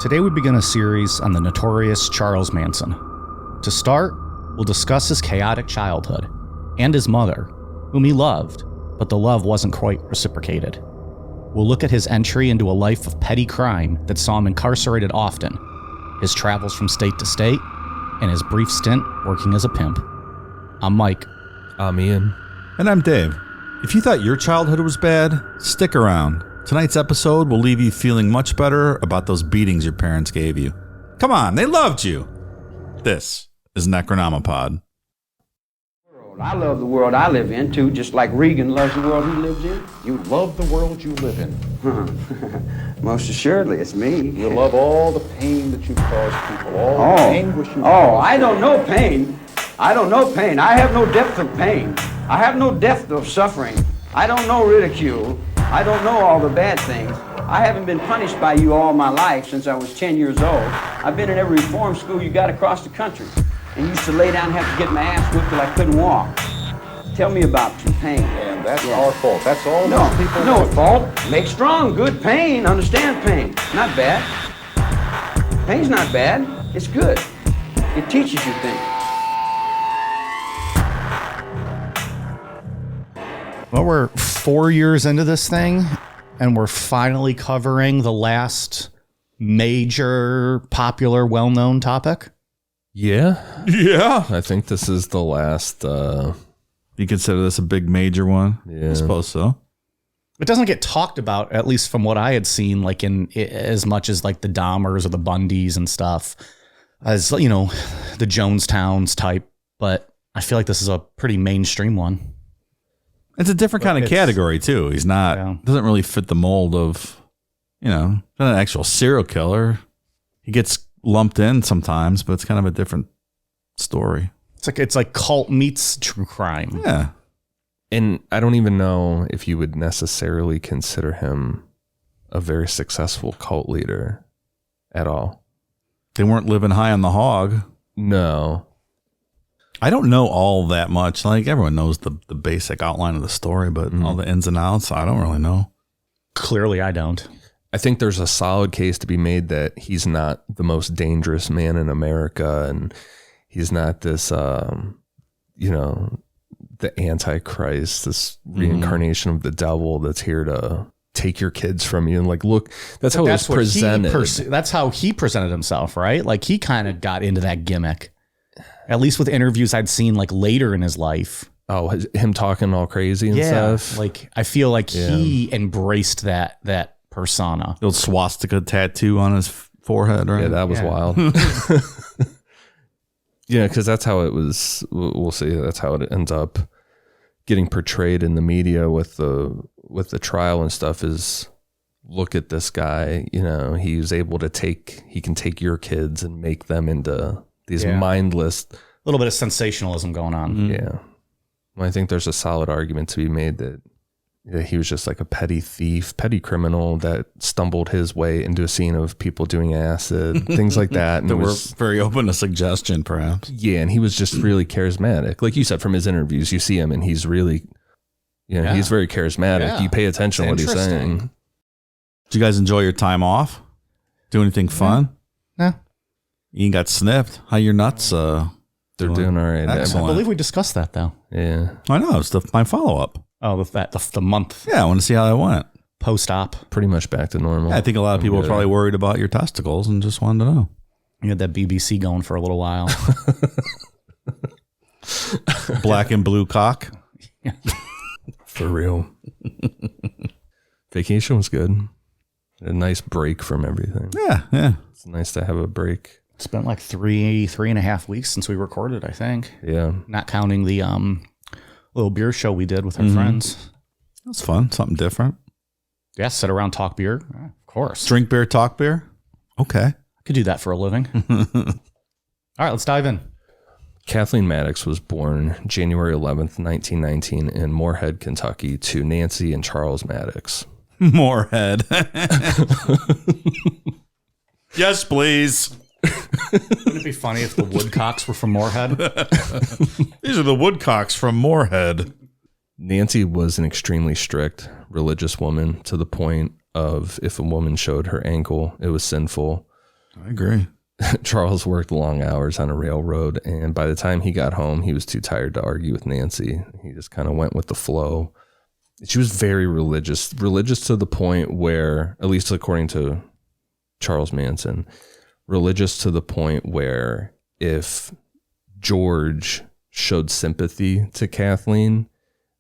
Today we begin a series on the notorious Charles Manson. To start, we'll discuss his chaotic childhood and his mother, whom he loved, but the love wasn't quite reciprocated. We'll look at his entry into a life of petty crime that saw him incarcerated often, his travels from state to state, and his brief stint working as a pimp. I'm Mike. I'm Ian. And I'm Dave. If you thought your childhood was bad, stick around. Tonight's episode will leave you feeling much better about those beatings your parents gave you. Come on, they loved you. This is Necronomipod. I love the world I live in, too, just like Regan loves the world he lives in. You love the world you live in. Most assuredly, it's me. You love all the pain that you've caused people, all the anguish you've caused. I don't know pain. I don't know pain. I have no depth of pain. I have no depth of suffering. I don't know ridicule. I don't know all the bad things. I haven't been punished by you all my life since I was 10 years old. I've been in every reform school you got across the country. And used to lay down and have to get my ass whipped till I couldn't walk. Tell me about some pain. And that's our fault. That's all No, those people no do. fault. Make strong, good pain. Understand pain. Not bad. Pain's not bad. It's good. It teaches you things. Well, we're 4 years into this thing, and we're finally covering the last major, popular, well-known topic. Yeah, Yeah. I think this is the last. You consider this a big major one? Yeah. I suppose so. It doesn't get talked about, at least from what I had seen, like in as much as like the Dahmers or the Bundys and stuff, as, you know, the Jonestowns type. But I feel like this is a pretty mainstream one. It's a different kind of category, too. He's not, doesn't really fit the mold of, you know, not an actual serial killer. He gets lumped in sometimes, but it's kind of a different story. It's like cult meets true crime. Yeah. And I don't even know if you would necessarily consider him a very successful cult leader at all. They weren't living high on the hog. No. I don't know all that much. Like, everyone knows the basic outline of the story, but all the ins and outs, I don't really know. Clearly, I don't. I think there's a solid case to be made that he's not the most dangerous man in America, and he's not this, you know, the Antichrist, this reincarnation of the devil that's here to take your kids from you. And like, look, that's how it was presented. That's how he presented himself, right? Like, he kind of got into that gimmick. At least with interviews I'd seen like later in his life. Oh, him talking all crazy and stuff. Like, I feel like he embraced that persona. The old swastika tattoo on his forehead, right? Yeah, that was wild. Yeah, because that's how it was. We'll see. That's how it ends up getting portrayed in the media with the trial and stuff. Is, look at this guy. You know, he can take your kids and make them into these mindless. A little bit of sensationalism going on. Yeah. Well, I think there's a solid argument to be made that he was just like a petty thief, petty criminal that stumbled his way into a scene of people doing acid, things like that. And That were very open to suggestion, perhaps. Yeah, and he was just really charismatic. Like you said, from his interviews, you see him and he's really, he's very charismatic. Yeah. You pay attention to what he's saying. Did you guys enjoy your time off? Do anything fun? Yeah. You got snipped. How your nuts? They're doing all right. Excellent. I believe we discussed that, though. Yeah. I know. It's my follow-up. Oh, the month Yeah, I want to see how that went. post-op. Pretty much back to normal. Yeah, I think a lot of people are probably worried about your testicles and just wanted to know. You had that BBC going for a little while. Black and blue cock. For real. Vacation was good. A nice break from everything. Yeah. It's nice to have a break. It's been like 3.5 weeks since we recorded, I think. Yeah. Not counting the little beer show we did with our friends. It was fun. Something different. Yeah, sit around, talk beer. Of course. Drink beer, talk beer. Okay. Could do that for a living. All right, let's dive in. Kathleen Maddox was born January 11th, 1919 in Moorhead, Kentucky to Nancy and Charles Maddox. Moorhead. Yes, please. Wouldn't it be funny if the Woodcocks were from Moorhead? These are the Woodcocks from Moorhead. Nancy was an extremely strict religious woman to the point of if a woman showed her ankle, it was sinful. I agree. Charles worked long hours on a railroad, and by the time he got home, he was too tired to argue with Nancy. He just kind of went with the flow. She was very religious to the point where, at least according to Charles Manson, religious to the point where if George showed sympathy to Kathleen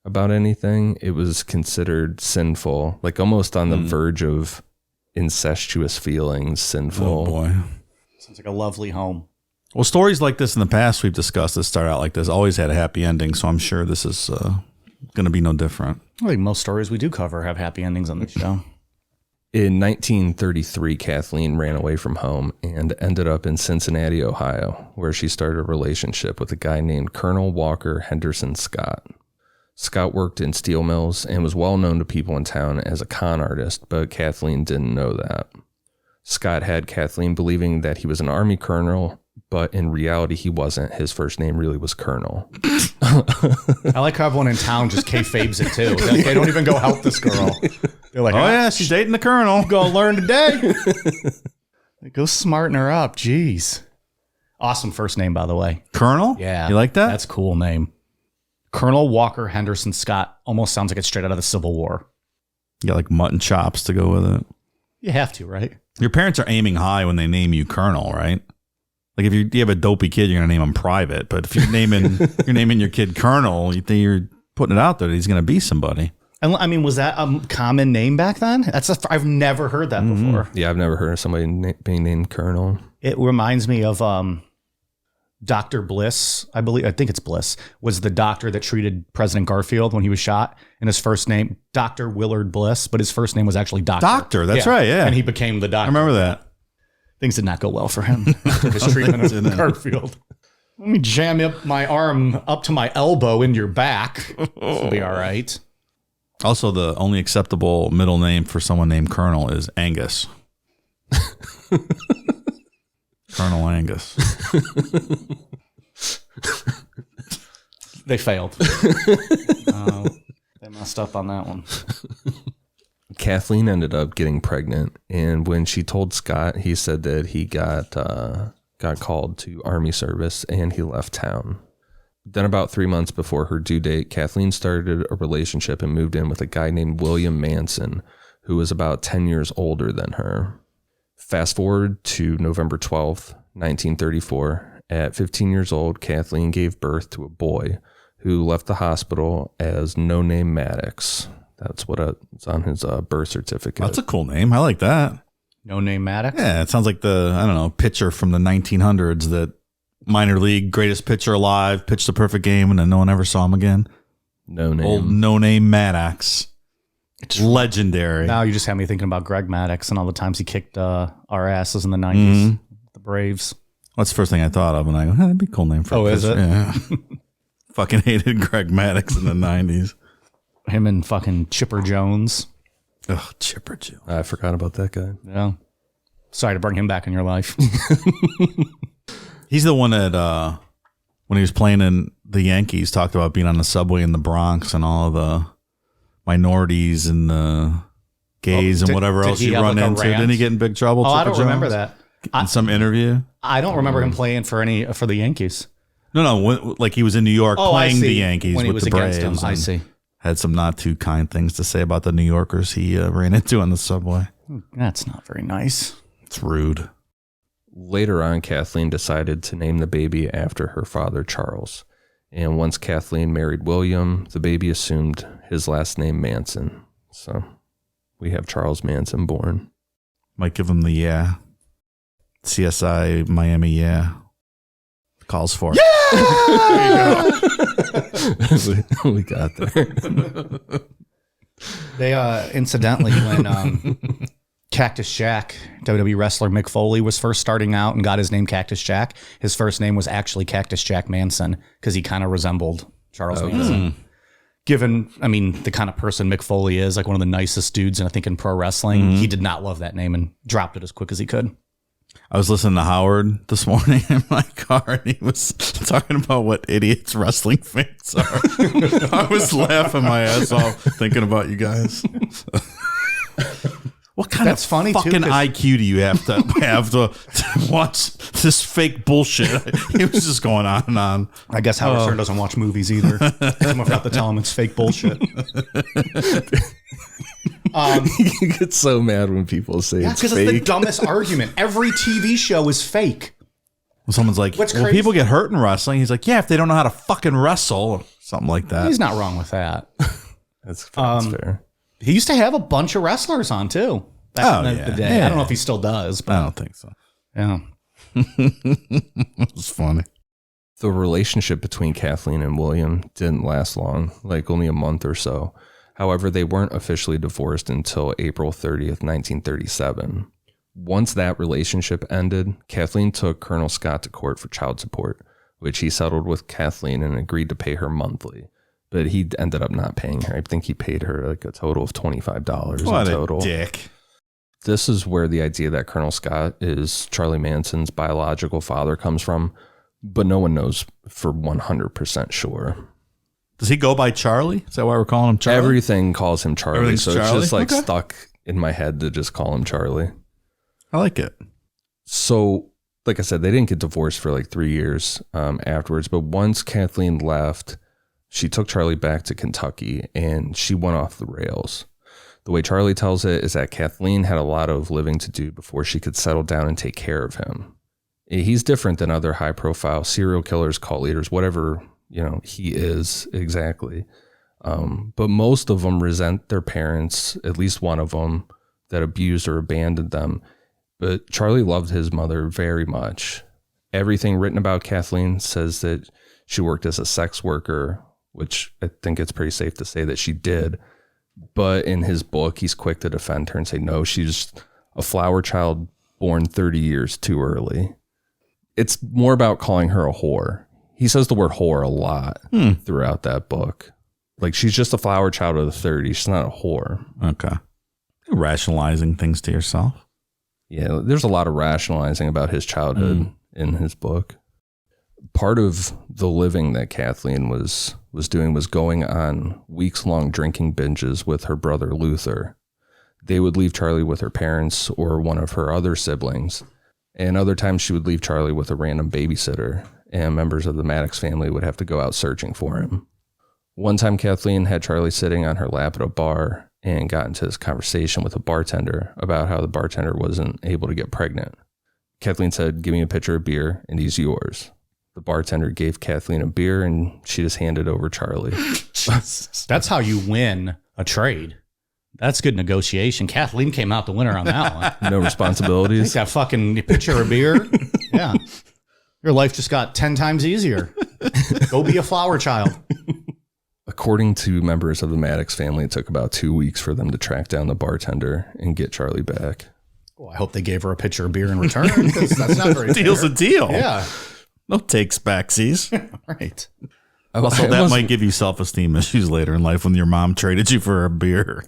about anything, it was considered sinful, like almost on the verge of incestuous feelings, sinful. Oh, boy. Sounds like a lovely home. Well, stories like this in the past we've discussed that start out like this always had a happy ending, so I'm sure this is going to be no different. I think most stories we do cover have happy endings on the show. In 1933, Kathleen ran away from home and ended up in Cincinnati, Ohio, where she started a relationship with a guy named Colonel Walker Henderson Scott. Scott worked in steel mills and was well known to people in town as a con artist, but Kathleen didn't know that. Scott had Kathleen believing that he was an Army colonel, but in reality, he wasn't. His first name really was Colonel. I like how everyone in town just kayfabes it too. They don't even go help this girl. They're like, Oh, yeah, she's dating the colonel. Gonna learn today. Go smarten her up. Jeez. Awesome first name, by the way. Colonel? Yeah. You like that? That's a cool name. Colonel Walker Henderson Scott almost sounds like it's straight out of the Civil War. You got like mutton chops to go with it. You have to, right? Your parents are aiming high when they name you Colonel, right? Like if you have a dopey kid, you're gonna name him Private. But if you're naming your kid Colonel, you're putting it out there that he's gonna be somebody. And I mean, was that a common name back then? I've never heard that before. Yeah, I've never heard of somebody being named Colonel. It reminds me of Dr. Bliss. I think it's Bliss, was the doctor that treated President Garfield when he was shot. And his first name, Dr. Willard Bliss, but his first name was actually Doctor. Doctor, that's right, yeah. And he became the doctor. I remember that. Things did not go well for him after his treatment of Garfield. Let me jam up my arm up to my elbow in your back. It'll be all right. Also, the only acceptable middle name for someone named Colonel is Angus. Colonel Angus. They failed. They messed up on that one. Kathleen ended up getting pregnant, and when she told Scott, he said that he got called to Army service and he left town. Then about 3 months before her due date, Kathleen started a relationship and moved in with a guy named William Manson, who was about 10 years older than her. Fast forward to November 12th, 1934. At 15 years old, Kathleen gave birth to a boy who left the hospital as No Name Maddox. That's what it's on his birth certificate. That's a cool name. I like that. No Name Maddox? Yeah, it sounds like the, pitcher from the 1900s that minor league greatest pitcher alive, pitched a perfect game, and then no one ever saw him again. No Name. Old No Name Maddox. It's legendary. Now you just have me thinking about Greg Maddox and all the times he kicked our asses in the 90s. The Braves. That's the first thing I thought of when I go, that'd be a cool name for a is pitcher. it? Yeah. Fucking hated Greg Maddox in the 90s. Him and fucking Chipper Jones. Ugh, Chipper Jones. I forgot about that guy. Yeah. Sorry to bring him back in your life. He's the one that, when he was playing in the Yankees, talked about being on the subway in the Bronx and all the minorities and the gays and whatever else you run into. Didn't he get in big trouble? Oh, Chipper I don't Jones? remember that. In some interview? I don't remember him playing for the Yankees. No, like he was in New York playing the Yankees when he with was the against Braves. him. I see. Had some not too kind things to say about the New Yorkers he ran into on the subway. That's not very nice. It's rude. Later on, Kathleen decided to name the baby after her father, Charles. And once Kathleen married William, the baby assumed his last name, Manson. So we have Charles Manson born. Might give him the CSI Miami, calls for it. We got there. They incidentally, when Cactus Jack, WWE wrestler Mick Foley, was first starting out and got his name Cactus Jack, his first name was actually Cactus Jack Manson because he kind of resembled Charles Manson. Given, the kind of person Mick Foley is, like one of the nicest dudes, and I think in pro wrestling, he did not love that name and dropped it as quick as he could. I was listening to Howard this morning in my car, and he was talking about what idiots wrestling fans are. I was laughing my ass off thinking about you guys. What kind That's of funny, too, fucking 'cause- IQ do you have to watch this fake bullshit? He was just going on and on. I guess Howard Stern doesn't watch movies either. Someone forgot to tell him it's fake bullshit. You get so mad when people say Yeah, it's because it's the fake. dumbest argument. Every TV show is fake. Someone's like, What's well, crazy- people get hurt in wrestling. He's like, yeah, if they don't know how to fucking wrestle or something like that. He's not wrong with that. That's fair. He used to have a bunch of wrestlers on too. Back in the day. Yeah. I don't know if he still does, but I don't think so. yeah. It's funny. The relationship between Kathleen and William didn't last long, like only a month or so. However, they weren't officially divorced until April 30th, 1937. Once that relationship ended, Kathleen took Colonel Scott to court for child support, which he settled with Kathleen and agreed to pay her monthly. But he ended up not paying her. I think he paid her like a total of $25 What in a total. dick. This is where the idea that Colonel Scott is Charlie Manson's biological father comes from, but no one knows for 100% sure. Does he go by Charlie? Is that why we're calling him Charlie? Everything calls him Charlie, Everything's so Charlie? it's just like Okay. stuck in my head to just call him Charlie. I like it. So, like I said, they didn't get divorced for like 3 years afterwards, but once Kathleen left, she took Charlie back to Kentucky and she went off the rails. The way Charlie tells it is that Kathleen had a lot of living to do before she could settle down and take care of him. He's different than other high-profile serial killers, cult leaders, whatever, he is exactly. But most of them resent their parents, at least one of them, that abused or abandoned them. But Charlie loved his mother very much. Everything written about Kathleen says that she worked as a sex worker, which I think it's pretty safe to say that she did. But in his book, he's quick to defend her and say, no, she's a flower child born 30 years too early. It's more about calling her a whore. He says the word whore a lot throughout that book. Like, she's just a flower child of the 30s. She's not a whore. Okay. You're rationalizing things to yourself. Yeah, there's a lot of rationalizing about his childhood in his book. Part of the living that Kathleen was doing was going on weeks-long drinking binges with her brother Luther. They would leave Charlie with her parents or one of her other siblings, and other times she would leave Charlie with a random babysitter, and members of the Maddox family would have to go out searching for him. One time, Kathleen had Charlie sitting on her lap at a bar and got into this conversation with a bartender about how the bartender wasn't able to get pregnant. Kathleen said, "Give me a pitcher of beer and he's yours." The bartender gave Kathleen a beer and she just handed over Charlie. That's how you win a trade. That's good negotiation. Kathleen came out the winner on that one. No Take responsibilities. that fucking pitcher of beer. Yeah. Your life just got 10 times easier. Go be a flower child. According to members of the Maddox family, it took about 2 weeks for them to track down the bartender and get Charlie back. Oh, I hope they gave her a pitcher of beer in return, because that's not very Deal's fair. a deal. Yeah. No takes backsies. Right. Also, that might give you self-esteem issues later in life when your mom traded you for a beer.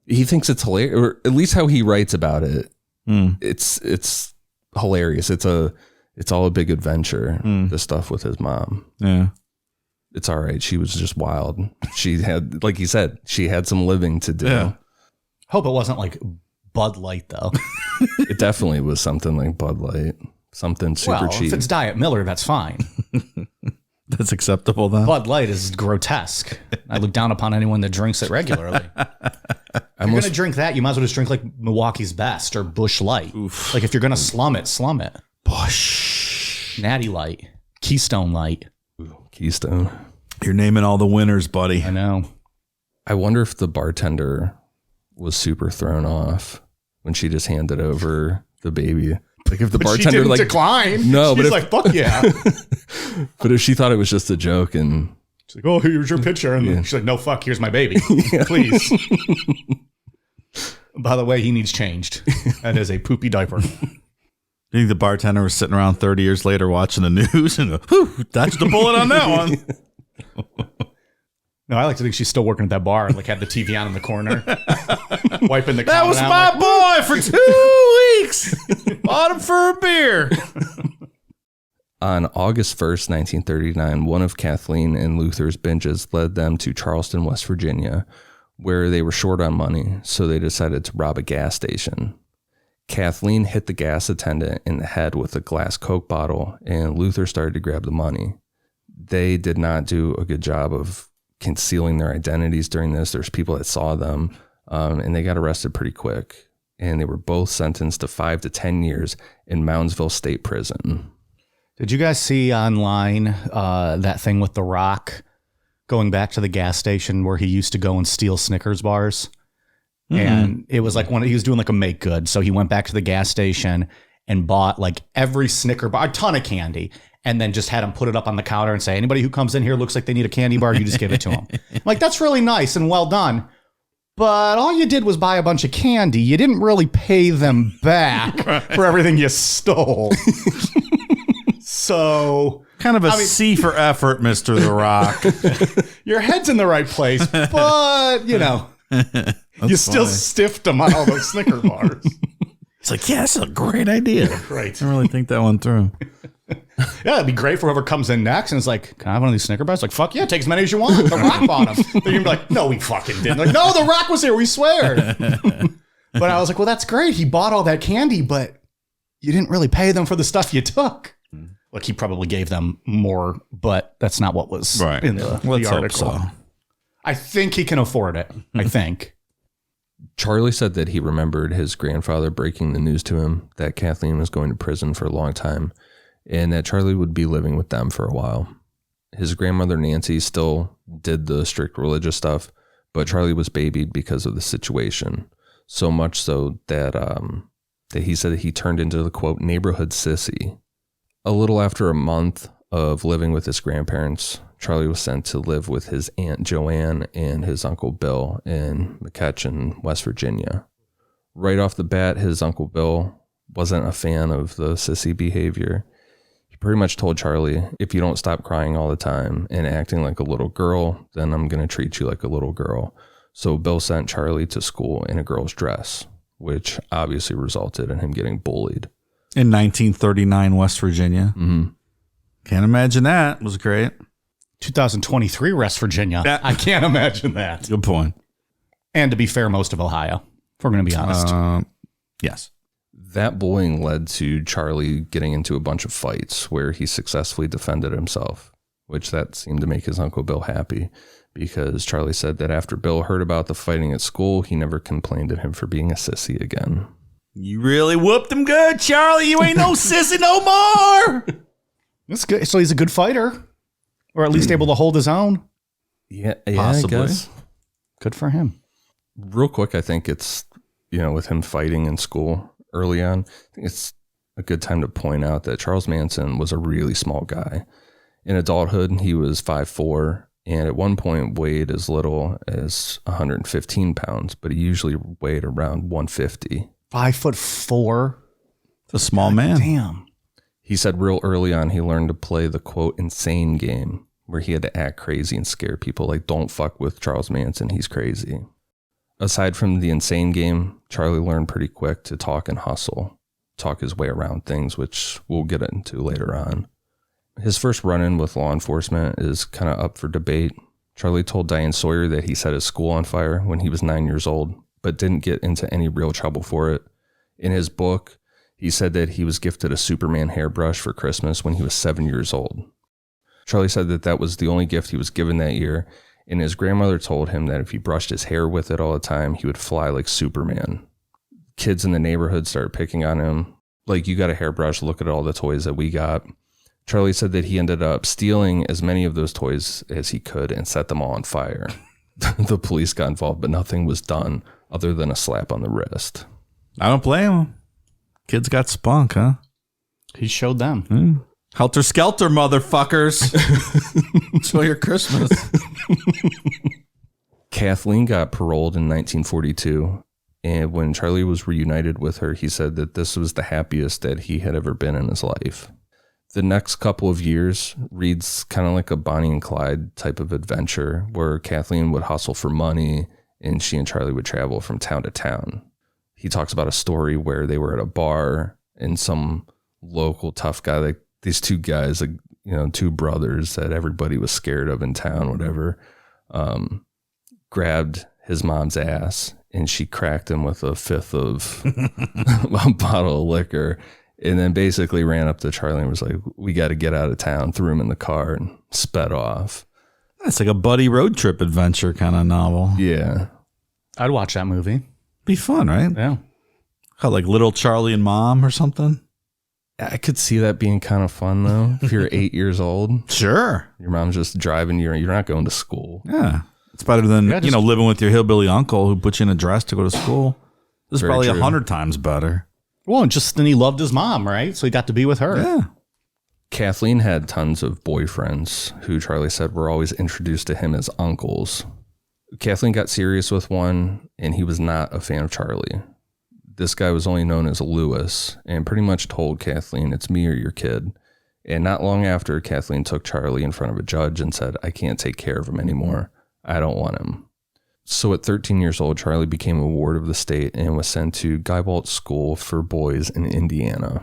He thinks it's hilarious, or at least how he writes about it. It's hilarious. It's all a big adventure. The stuff with his mom. Yeah. It's all right. She was just wild. She had, like he said, she had some living to do. Yeah. Hope it wasn't like Bud Light, though. It definitely was something like Bud Light, something super Well, cheap. if it's Diet Miller, that's fine. That's acceptable then. Bud Light is grotesque. I look down upon anyone that drinks it regularly. If you're going to drink that, you might as well just drink like Milwaukee's Best or Busch Light. Like if you're going to slum it, slum it. Bush. Natty Light, Keystone Light. Keystone. You're naming all the winners, buddy. I know. I wonder if the bartender was super thrown off when she just handed over the baby. Like if the But she bartender didn't like decline. No, She's but like, if, fuck yeah. but if she thought it was just a joke and She's like, oh, here's your picture. And she's like, no, fuck, here's my baby. Please. By the way, he needs changed. That is a poopy diaper. You think the bartender was sitting around 30 years later watching the news and whew, dodged the bullet on that one. No, I like to think she's still working at that bar. Like had the TV on in the corner. Wiping the That counter was down, my like, boy for 2 weeks. Bought him for a beer. on August 1st, 1939, one of Kathleen and Luther's binges led them to Charleston, West Virginia, where they were short on money, so they decided to rob a gas station. Kathleen hit the gas attendant in the head with a glass Coke bottle, and Luther started to grab the money. They did not do a good job of concealing their identities during this. There's people that saw them, and they got arrested pretty quick. And they were both sentenced to 5 to 10 years in Moundsville State Prison. Did you guys see online that thing with The Rock going back to the gas station where he used to go and steal Snickers bars? Mm-hmm. And it was like he was doing like a make good. So he went back to the gas station and bought like every Snicker bar, a ton of candy, and then just had him put it up on the counter and say, anybody who comes in here looks like they need a candy bar, you just give it to them. Like, that's really nice and well done. But all you did was buy a bunch of candy. You didn't really pay them back for everything you stole. So kind of a C for effort, Mr. The Rock. Your head's in the right place, but you still stiffed them on all those Snicker bars. It's like, yeah, that's a great idea. Right. I didn't really think that one through. Yeah, it'd be great for whoever comes in next and is like, can I have one of these Snicker bars? Like, fuck yeah, take as many as you want. The Rock bought them. They're going to be like, no, we fucking didn't. Like, no, The Rock was here. We swear. But I was like, well, that's great. He bought all that candy, but you didn't really pay them for the stuff you took. Look, he probably gave them more, but that's not what was in the article. Hope so. I think he can afford it. I think. Charlie said that he remembered his grandfather breaking the news to him that Kathleen was going to prison for a long time, and that Charlie would be living with them for a while. His grandmother, Nancy, still did the strict religious stuff, but Charlie was babied because of the situation. So much so that that he said that he turned into the, quote, neighborhood sissy. A little after a month of living with his grandparents, Charlie was sent to live with his Aunt Joanne and his Uncle Bill in McCutcheon, West Virginia. Right off the bat, his Uncle Bill wasn't a fan of the sissy behavior. He pretty much told Charlie, if you don't stop crying all the time and acting like a little girl, then I'm going to treat you like a little girl. So Bill sent Charlie to school in a girl's dress, which obviously resulted in him getting bullied. In 1939, West Virginia. Mm-hmm. Can't imagine that. It was great. 2023 West Virginia. I can't imagine that. Good point. And to be fair, most of Ohio, if we're going to be honest. Yes. That bullying led to Charlie getting into a bunch of fights where he successfully defended himself, which that seemed to make his Uncle Bill happy, because Charlie said that after Bill heard about the fighting at school, he never complained at him for being a sissy again. You really whooped him good, Charlie. You ain't no sissy no more. That's good. So he's a good fighter, or at least able to hold his own. Yeah, possibly. I guess. Good for him. Real quick, I think it's, with him fighting in school early on, I think it's a good time to point out that Charles Manson was a really small guy. In adulthood, he was 5'4", and at one point weighed as little as 115 pounds, but he usually weighed around 150. 5'4". It's a small man. Damn. He said real early on he learned to play the, quote, insane game, where he had to act crazy and scare people. Like, don't fuck with Charles Manson, he's crazy. Aside from the insane game, Charlie learned pretty quick to talk and hustle, talk his way around things, which we'll get into later on. His first run-in with law enforcement is kind of up for debate. Charlie told Diane Sawyer that he set his school on fire when he was 9 years old, but didn't get into any real trouble for it. In his book, he said that he was gifted a Superman hairbrush for Christmas when he was 7 years old. Charlie said that that was the only gift he was given that year, and his grandmother told him that if he brushed his hair with it all the time, he would fly like Superman. Kids in the neighborhood started picking on him. Like, you got a hairbrush, look at all the toys that we got. Charlie said that he ended up stealing as many of those toys as he could and set them all on fire. The police got involved, but nothing was done other than a slap on the wrist. I don't blame him. Kids got spunk, huh? He showed them. Helter Skelter, motherfuckers. Enjoy your Christmas. Kathleen got paroled in 1942, and when Charlie was reunited with her, he said that this was the happiest that he had ever been in his life. The next couple of years reads kind of like a Bonnie and Clyde type of adventure, where Kathleen would hustle for money and she and Charlie would travel from town to town. He talks about a story where they were at a bar and some local tough guy, like these two guys, like, two brothers that everybody was scared of in town, whatever, grabbed his mom's ass, and she cracked him with a fifth of a bottle of liquor, and then basically ran up to Charlie and was like, we got to get out of town, threw him in the car and sped off. That's like a buddy road trip adventure kind of novel. Yeah. I'd watch that movie. Be fun, right? Yeah. How, like Little Charlie and Mom or something? I could see that being kind of fun, though. If you're 8 years old, Sure. your mom's just driving you, you're not going to school. Yeah. It's better than, Yeah, just- living with your hillbilly uncle who puts you in a dress to go to school. This is Very probably true. 100 times better. Well, and just then he loved his mom, right? So he got to be with her. Yeah. Kathleen had tons of boyfriends who Charlie said were always introduced to him as uncles. Kathleen got serious with one, and he was not a fan of Charlie. This guy was only known as Lewis and pretty much told Kathleen, it's me or your kid. And not long after, Kathleen took Charlie in front of a judge and said, I can't take care of him anymore. I don't want him. So at 13 years old, Charlie became a ward of the state and was sent to Guybolt School for Boys in Indiana.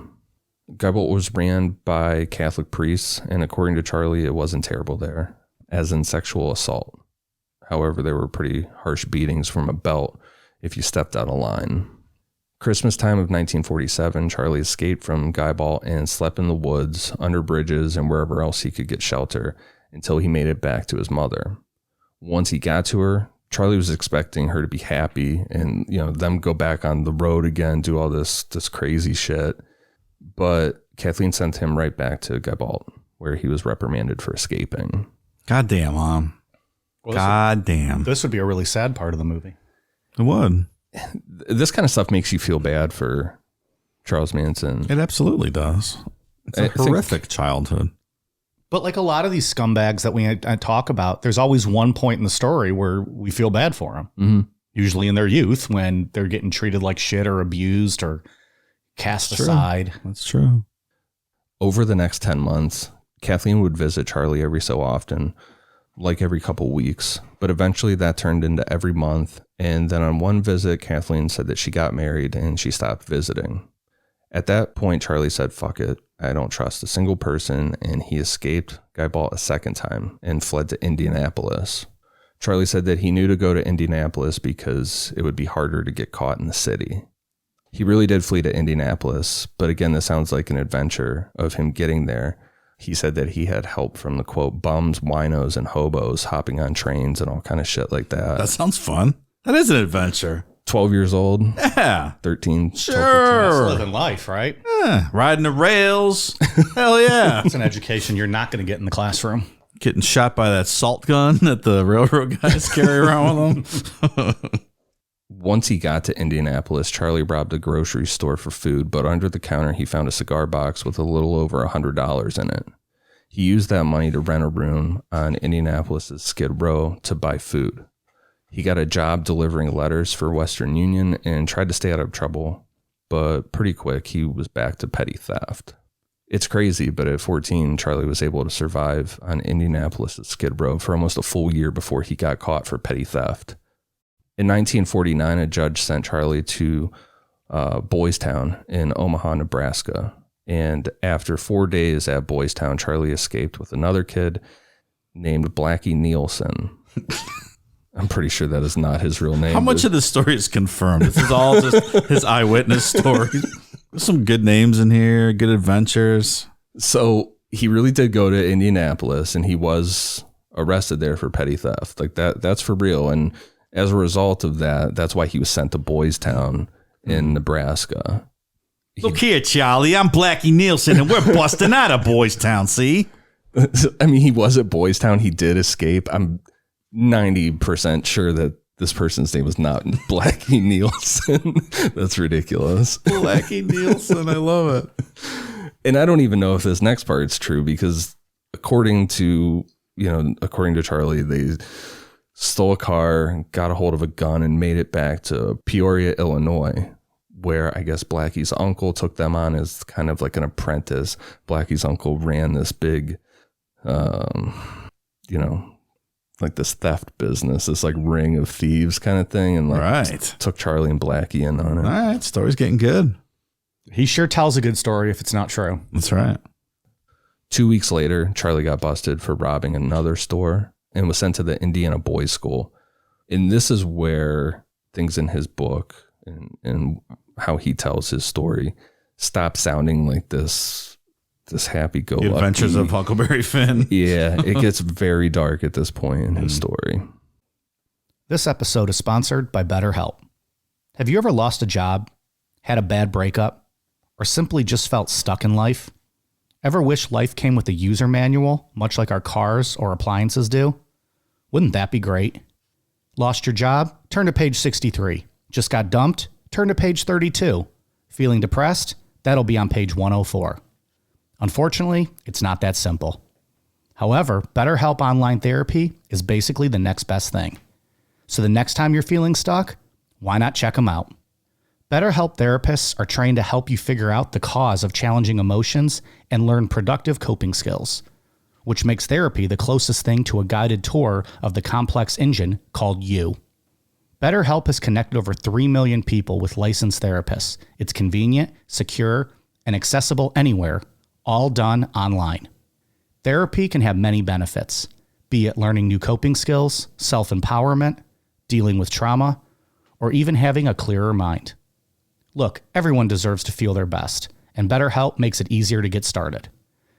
Guybolt was ran by Catholic priests, and according to Charlie, it wasn't terrible there, as in sexual assault. However, there were pretty harsh beatings from a belt if you stepped out of line. Christmas time of 1947, Charlie escaped from Guybolt and slept in the woods, under bridges, and wherever else he could get shelter until he made it back to his mother. Once he got to her, Charlie was expecting her to be happy and, them go back on the road again, do all this crazy shit. But Kathleen sent him right back to Guybolt, where he was reprimanded for escaping. Goddamn, Mom. Well, Goddamn. This would be a really sad part of the movie. It would. This kind of stuff makes you feel bad for Charles Manson. It absolutely does. It's a horrific childhood. But like a lot of these scumbags that I talk about, there's always one point in the story where we feel bad for them. Mm-hmm. Usually in their youth when they're getting treated like shit or abused or cast aside. That's true. Over the next 10 months, Kathleen would visit Charlie every so often, like every couple weeks. But eventually that turned into every month. And then on one visit, Kathleen said that she got married and she stopped visiting. At that point, Charlie said, fuck it. I don't trust a single person. And he escaped Guybolt a second time and fled to Indianapolis. Charlie said that he knew to go to Indianapolis because it would be harder to get caught in the city. He really did flee to Indianapolis, but again, this sounds like an adventure of him getting there. He said that he had help from the, quote, bums, winos, and hobos hopping on trains and all kind of shit like that. That sounds fun. That is an adventure. 12 years old. Yeah. 13. Sure. That's living life, right? Yeah. Riding the rails. Hell yeah. It's an education you're not going to get in the classroom. Getting shot by that salt gun that the railroad guys carry around with them. Once he got to Indianapolis, Charlie robbed a grocery store for food, but under the counter, he found a cigar box with a little over $100 in it. He used that money to rent a room on Indianapolis's Skid Row to buy food. He got a job delivering letters for Western Union and tried to stay out of trouble, but pretty quick, he was back to petty theft. It's crazy, but at 14, Charlie was able to survive on Indianapolis's Skid Row for almost a full year before he got caught for petty theft. In 1949, a judge sent Charlie to Boys Town in Omaha, Nebraska. And after 4 days at Boys Town, Charlie escaped with another kid named Blackie Nielsen. I'm pretty sure that is not his real name. How much of this story is confirmed? This is all just his eyewitness story. There's some good names in here, good adventures. So he really did go to Indianapolis, and he was arrested there for petty theft. Like that's for real. And as a result of that, that's why he was sent to Boys Town in Nebraska. Look here, Charlie. I'm Blackie Nielsen, and we're busting out of Boys Town, see? I mean, he was at Boys Town. He did escape. I'm 90% sure that this person's name was not Blackie Nielsen. That's ridiculous. Blackie Nielsen. I love it. And I don't even know if this next part's true because according to Charlie, they stole a car, got a hold of a gun, and made it back to Peoria, Illinois, where I guess Blackie's uncle took them on as kind of like an apprentice. Blackie's uncle ran this big, like this theft business, this like ring of thieves kind of thing. And like took Charlie and Blackie in on it. All right. Story's getting good. He sure tells a good story if it's not true. That's right. 2 weeks later, Charlie got busted for robbing another store and was sent to the Indiana Boys School. And this is where things in his book and how he tells his story stop sounding like this happy-go-lucky. The Adventures of Huckleberry Finn. Yeah, it gets very dark at this point in his story. This episode is sponsored by BetterHelp. Have you ever lost a job, had a bad breakup, or simply just felt stuck in life? Ever wish life came with a user manual, much like our cars or appliances do? Wouldn't that be great? Lost your job? Turn to page 63. Just got dumped? Turn to page 32. Feeling depressed? That'll be on page 104. Unfortunately, it's not that simple. However, BetterHelp Online Therapy is basically the next best thing. So the next time you're feeling stuck, why not check them out? BetterHelp therapists are trained to help you figure out the cause of challenging emotions and learn productive coping skills, which makes therapy the closest thing to a guided tour of the complex engine called you. BetterHelp has connected over 3 million people with licensed therapists. It's convenient, secure, and accessible anywhere, all done online. Therapy can have many benefits, be it learning new coping skills, self-empowerment, dealing with trauma, or even having a clearer mind. Look, everyone deserves to feel their best, and BetterHelp makes it easier to get started.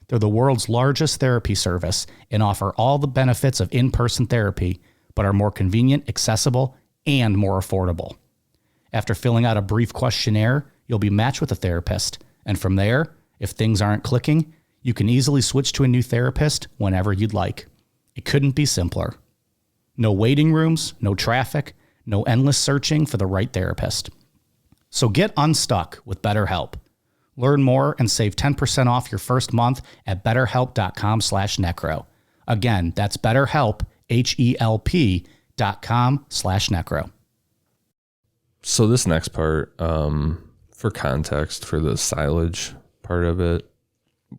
They're the world's largest therapy service and offer all the benefits of in-person therapy, but are more convenient, accessible, and more affordable. After filling out a brief questionnaire, you'll be matched with a therapist, and from there, if things aren't clicking, you can easily switch to a new therapist whenever you'd like. It couldn't be simpler. No waiting rooms, no traffic, no endless searching for the right therapist. So get unstuck with BetterHelp. Learn more and save 10% off your first month at betterhelp.com/necro. Again, that's BetterHelp, HELP.com/necro. So this next part, for context, for the silage part of it,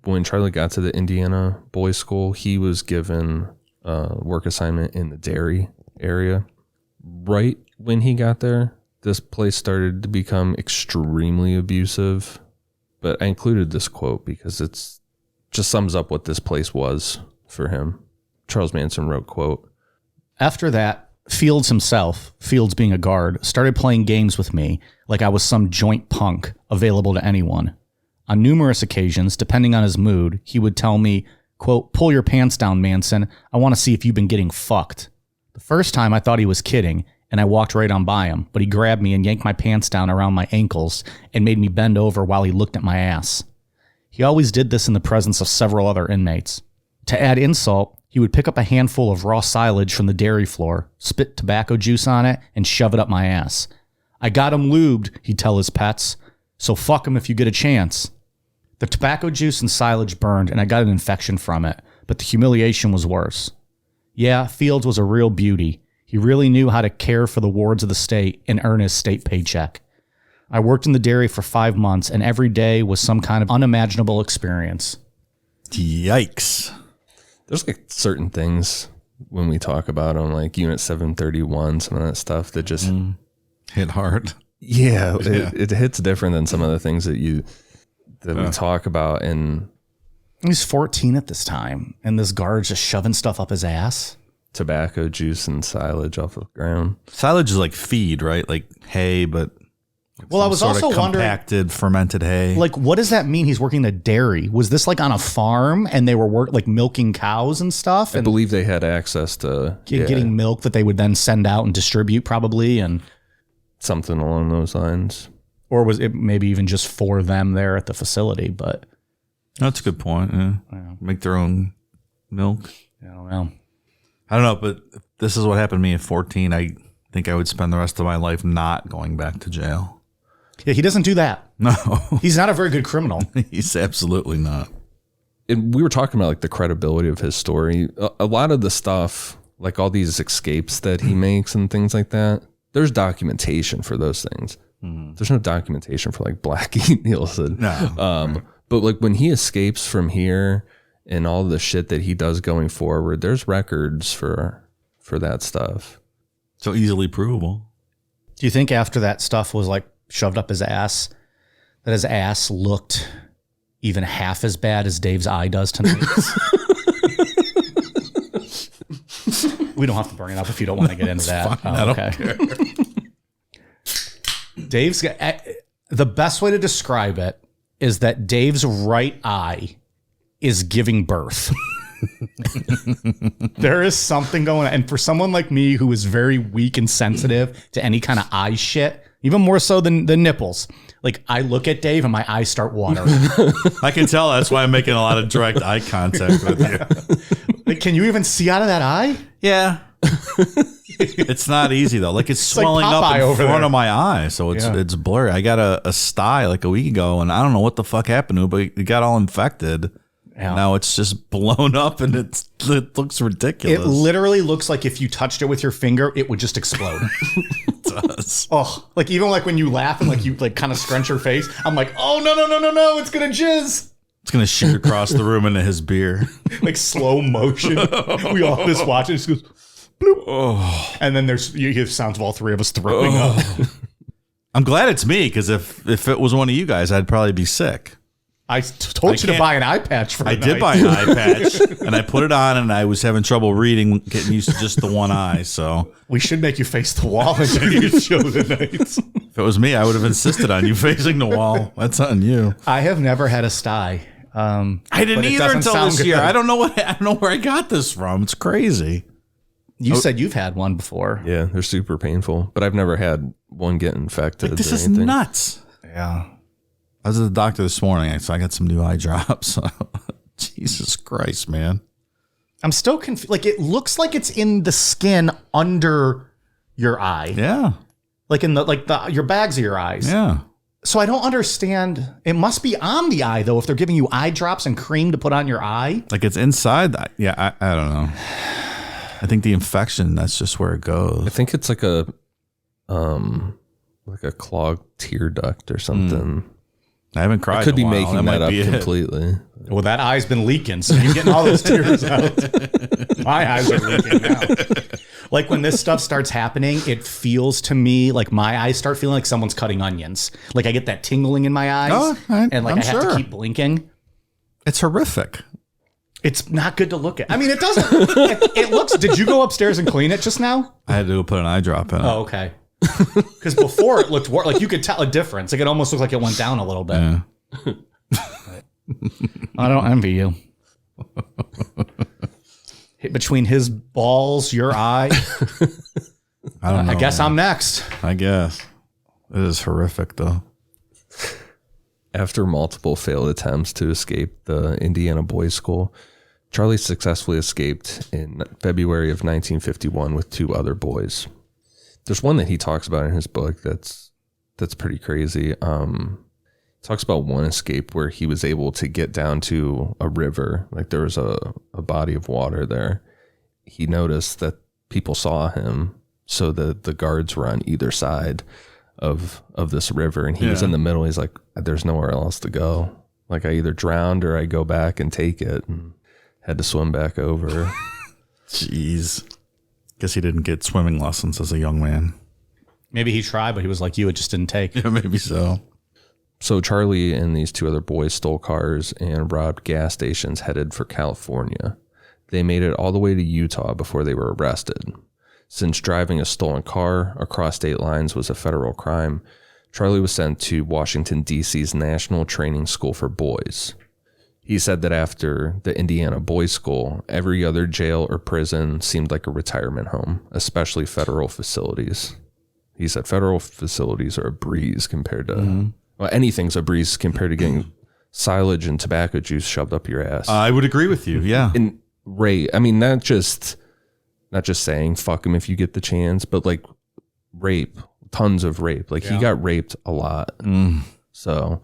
when Charlie got to the Indiana boys' school, he was given a work assignment in the dairy area. Right when he got there, this place started to become extremely abusive. But I included this quote because it's just sums up what this place was for him. Charles Manson wrote, quote, After that, Fields himself, Fields being a guard, started playing games with me like I was some joint punk available to anyone. On numerous occasions, depending on his mood, he would tell me, quote, pull your pants down, Manson. I want to see if you've been getting fucked. The first time I thought he was kidding, and I walked right on by him, but he grabbed me and yanked my pants down around my ankles and made me bend over while he looked at my ass. He always did this in the presence of several other inmates. To add insult, he would pick up a handful of raw silage from the dairy floor, spit tobacco juice on it, and shove it up my ass. I got him lubed, he'd tell his pets, so fuck him if you get a chance. The tobacco juice and silage burned, and I got an infection from it, but the humiliation was worse. Yeah, Fields was a real beauty. He really knew how to care for the wards of the state and earn his state paycheck. I worked in the dairy for 5 months, and every day was some kind of unimaginable experience. Yikes. There's like certain things when we talk about them, like Unit 731, some of that stuff that just hit hard. Yeah, it hits different than some of the things that we talk about. And he's 14 at this time, and this guard's just shoving stuff up his ass. Tobacco juice and silage off the ground. Silage is like feed, right? Like hay, but well, I was also wondering, compacted, fermented hay. Like, what does that mean? He's working the dairy. Was this like on a farm and they were milking cows and stuff? I and believe they had access to getting milk that they would then send out and distribute, probably, and something along those lines. Or was it maybe even just for them there at the facility? But that's a good point. Yeah. Make their own milk. I don't know. But if this is what happened to me at 14. I think I would spend the rest of my life not going back to jail. Yeah, he doesn't do that. No. He's not a very good criminal. He's absolutely not. And we were talking about like the credibility of his story. A lot of the stuff, like all these escapes that he makes and things like that, there's documentation for those things. There's no documentation for like Blackie Nielsen. No. Right. But like when he escapes from here and all the shit that he does going forward, there's records for that stuff. So easily provable. Do you think after that stuff was like shoved up his ass, that his ass looked even half as bad as Dave's eye does tonight? We don't have to bring it up if you don't want to get into that. Fine, I don't care. Dave's got, the best way to describe it is that Dave's right eye is giving birth. There is something going on. And for someone like me who is very weak and sensitive to any kind of eye shit, even more so than the nipples, like I look at Dave and my eyes start watering. I can tell. That's why I'm making a lot of direct eye contact with you. Like, can you even see out of that eye? Yeah. It's not easy though. Like it's swelling like up in over front there. of my eye, so it's blurry. I got a sty like a week ago, and I don't know what the fuck happened to it, but it got all infected. Yeah. Now it's just blown up, and it looks ridiculous. It literally looks like if you touched it with your finger, it would just explode. It does. Oh, like even like when you laugh and like you like kind of scrunch your face, I'm like, oh no, it's gonna jizz. It's gonna shoot across the room into his beer, like slow motion. We all just watch it. It just goes, bloop. Oh. And then you hear sounds of all three of us throwing up. I'm glad it's me, because if it was one of you guys, I'd probably be sick. I told you to buy an eye patch for the I did buy an eye patch, and I put it on, and I was having trouble reading, getting used to just the one eye. So we should make you face the wall and do your show tonight. If it was me, I would have insisted on you facing the wall. That's on you. I have never had a sty. I didn't either until this year. I don't know where I got this from. It's crazy. You said you've had one before. Yeah, they're super painful, but I've never had one get infected. Like, this or is anything. nuts. Yeah. I was at the doctor this morning, so I got some new eye drops. Jesus Christ, man. I'm still confused. Like, it looks like it's in the skin under your eye. Yeah. Like in your bags of your eyes. Yeah. So I don't understand. It must be on the eye, though, if they're giving you eye drops and cream to put on your eye. Like it's inside that. Yeah, I don't know. I think the infection, that's just where it goes. I think it's like a clogged tear duct or something. I haven't cried. I could in be a while. making that up completely. Well, that eye's been leaking, so you're getting all those tears out. My eyes are leaking now. Like when this stuff starts happening, it feels to me like my eyes start feeling like someone's cutting onions. Like I get that tingling in my eyes, and like I have to keep blinking. It's horrific. It's not good to look at. I mean, it doesn't. It looks. Did you go upstairs and clean it just now? I had to go put an eye drop in. Oh, okay. Because before it looked like you could tell a difference. Like it almost looked like it went down a little bit. Yeah. I don't envy you. Between his balls, your eye. I don't know. I guess I'm next. I guess. It is horrific, though. After multiple failed attempts to escape the Indiana boys' school, Charlie successfully escaped in February of 1951 with two other boys. There's one that he talks about in his book that's pretty crazy. Talks about one escape where he was able to get down to a river. Like there was a body of water there. He noticed that people saw him, so the guards were on either side of this river, and he was in the middle. He's like, there's nowhere else to go. Like I either drowned or I go back and take it, and had to swim back over. Jeez. Guess he didn't get swimming lessons as a young man. Maybe he tried, but he was like you, it just didn't take. Yeah, maybe so. So Charlie and these two other boys stole cars and robbed gas stations headed for California. They made it all the way to Utah before they were arrested. Since driving a stolen car across state lines was a federal crime, Charlie was sent to Washington, D.C.'s National Training School for Boys. He said that after the Indiana Boys School, every other jail or prison seemed like a retirement home, especially federal facilities. He said federal facilities are a breeze compared to... Well, anything's a breeze compared to getting silage and tobacco juice shoved up your ass. I would agree with you, yeah. And rape, I mean, not just saying fuck him if you get the chance, but like rape, tons of rape. Like he got raped a lot. So...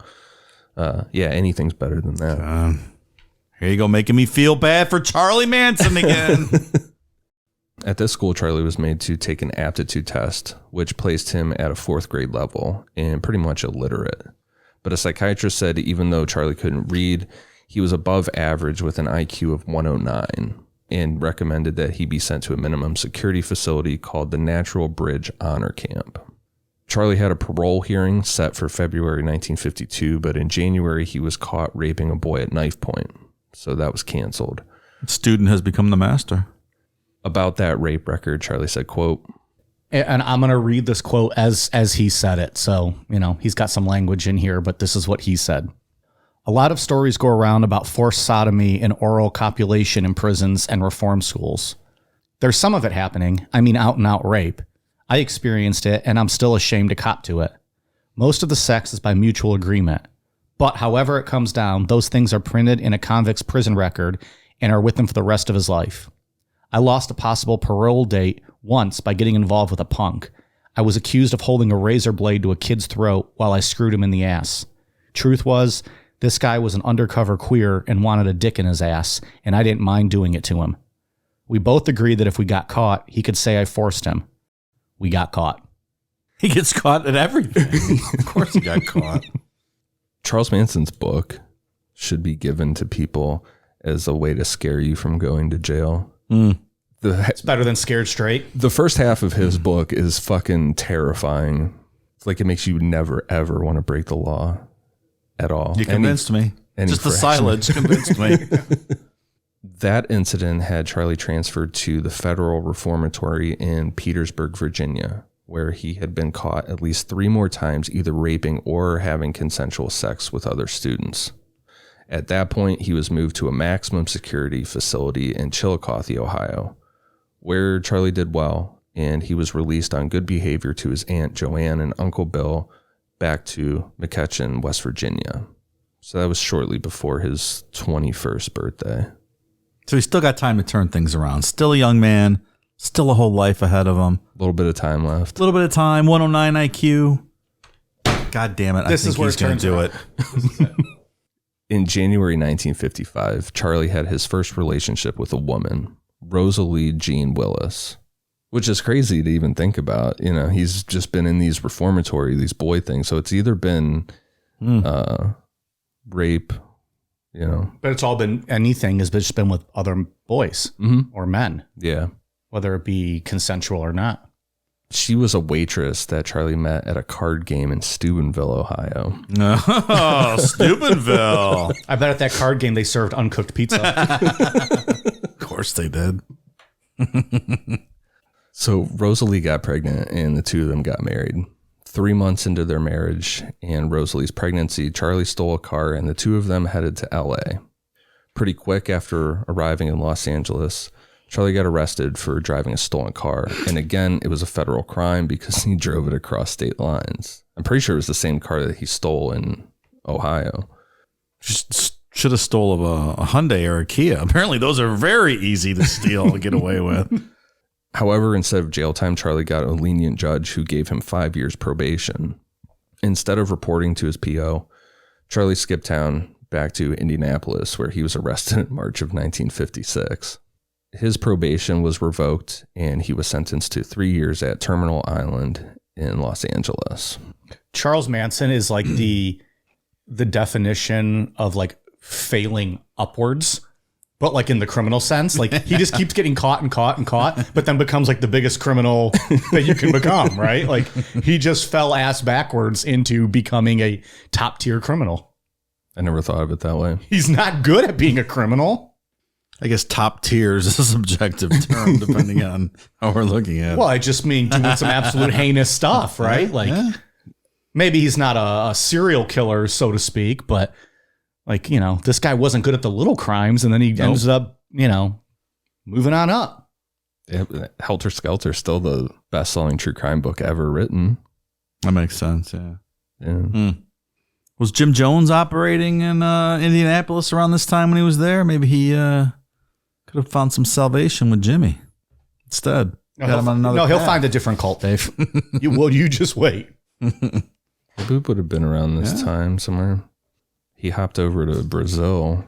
yeah, anything's better than that. Here you go, making me feel bad for Charlie Manson again. At this school, Charlie was made to take an aptitude test, which placed him at a 4th grade level and pretty much illiterate. But a psychiatrist said even though Charlie couldn't read, he was above average with an IQ of 109 and recommended that he be sent to a minimum security facility called the Natural Bridge Honor Camp. Charlie had a parole hearing set for February 1952, but in January he was caught raping a boy at knife point, so that was canceled. Student has become the master. About that rape record, Charlie said, quote, and I'm going to read this quote as he said it. So, he's got some language in here, but this is what he said. A lot of stories go around about forced sodomy and oral copulation in prisons and reform schools. There's some of it happening. I mean, out and out rape. I experienced it and I'm still ashamed to cop to it. Most of the sex is by mutual agreement. But however it comes down, those things are printed in a convict's prison record and are with him for the rest of his life. I lost a possible parole date once by getting involved with a punk. I was accused of holding a razor blade to a kid's throat while I screwed him in the ass. Truth was, this guy was an undercover queer and wanted a dick in his ass, and I didn't mind doing it to him. We both agreed that if we got caught, he could say I forced him. We got caught. He gets caught at everything. Of course he got caught. Charles Manson's book should be given to people as a way to scare you from going to jail. It's better than Scared Straight. The first half of his book is fucking terrifying. It's like it makes you never, ever want to break the law at all. You convinced me. Just the silence convinced me. That incident had Charlie transferred to the federal reformatory in Petersburg, Virginia, where he had been caught at least 3 more times either raping or having consensual sex with other students. At that point, he was moved to a maximum security facility in Chillicothe, Ohio, where Charlie did well, and he was released on good behavior to his Aunt Joanne and Uncle Bill back to McCutcheon, West Virginia. So that was shortly before his 21st birthday. So he's still got time to turn things around. Still a young man. Still a whole life ahead of him. A little bit of time left. A little bit of time. 109 IQ. God damn it. This is where he's going to do it. In January 1955, Charlie had his first relationship with a woman, Rosalie Jean Willis, which is crazy to even think about. He's just been in these reformatory, these boy things. So it's either been rape, But it's all been, anything has just been with other boys or men. Yeah. Whether it be consensual or not. She was a waitress that Charlie met at a card game in Steubenville, Ohio. Oh, Steubenville. I bet at that card game they served uncooked pizza. Of course they did. So Rosalie got pregnant and the two of them got married. 3 months into their marriage and Rosalie's pregnancy, Charlie stole a car and the two of them headed to LA. Pretty quick after arriving in Los Angeles, Charlie got arrested for driving a stolen car. And again, it was a federal crime because he drove it across state lines. I'm pretty sure it was the same car that he stole in Ohio. Should have stole a Hyundai or a Kia. Apparently those are very easy to steal and get away with. However, instead of jail time, Charlie got a lenient judge who gave him 5 years probation. Instead of reporting to his PO, Charlie skipped town back to Indianapolis, where he was arrested in March of 1956. His probation was revoked and he was sentenced to 3 years at Terminal Island in Los Angeles. Charles Manson is like the definition of like failing upwards, but like in the criminal sense. Like he just keeps getting caught and caught and caught, but then becomes like the biggest criminal that you can become, right? Like he just fell ass backwards into becoming a top tier criminal. I never thought of it that way. He's not good at being a criminal. I guess top tiers is a subjective term depending on how we're looking at it. Well, I just mean doing some absolute heinous stuff, right? Like maybe he's not a serial killer, so to speak, but like, this guy wasn't good at the little crimes and then he ends up, moving on up. Yeah, Helter Skelter, still the best-selling true crime book ever written. That makes sense, yeah. Was Jim Jones operating in Indianapolis around this time when he was there? Maybe he could have found some salvation with Jimmy instead. He'll find a different cult, Dave. You just wait. Maybe it would have been around this time somewhere. He hopped over to Brazil,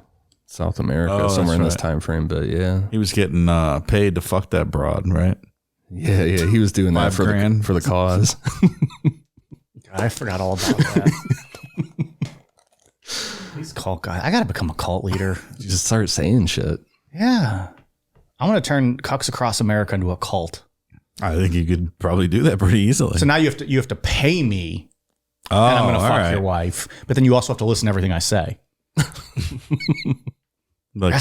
South America, somewhere in this time frame. But yeah, he was getting paid to fuck that broad, right? Yeah, he was doing that for the cause. God, I forgot all about that. These cult guys. I gotta become a cult leader. You just start saying shit. Yeah, I'm gonna turn Cucks Across America into a cult. I think you could probably do that pretty easily. So now you have to pay me. And I'm going to fuck your wife. But then you also have to listen to everything I say. Like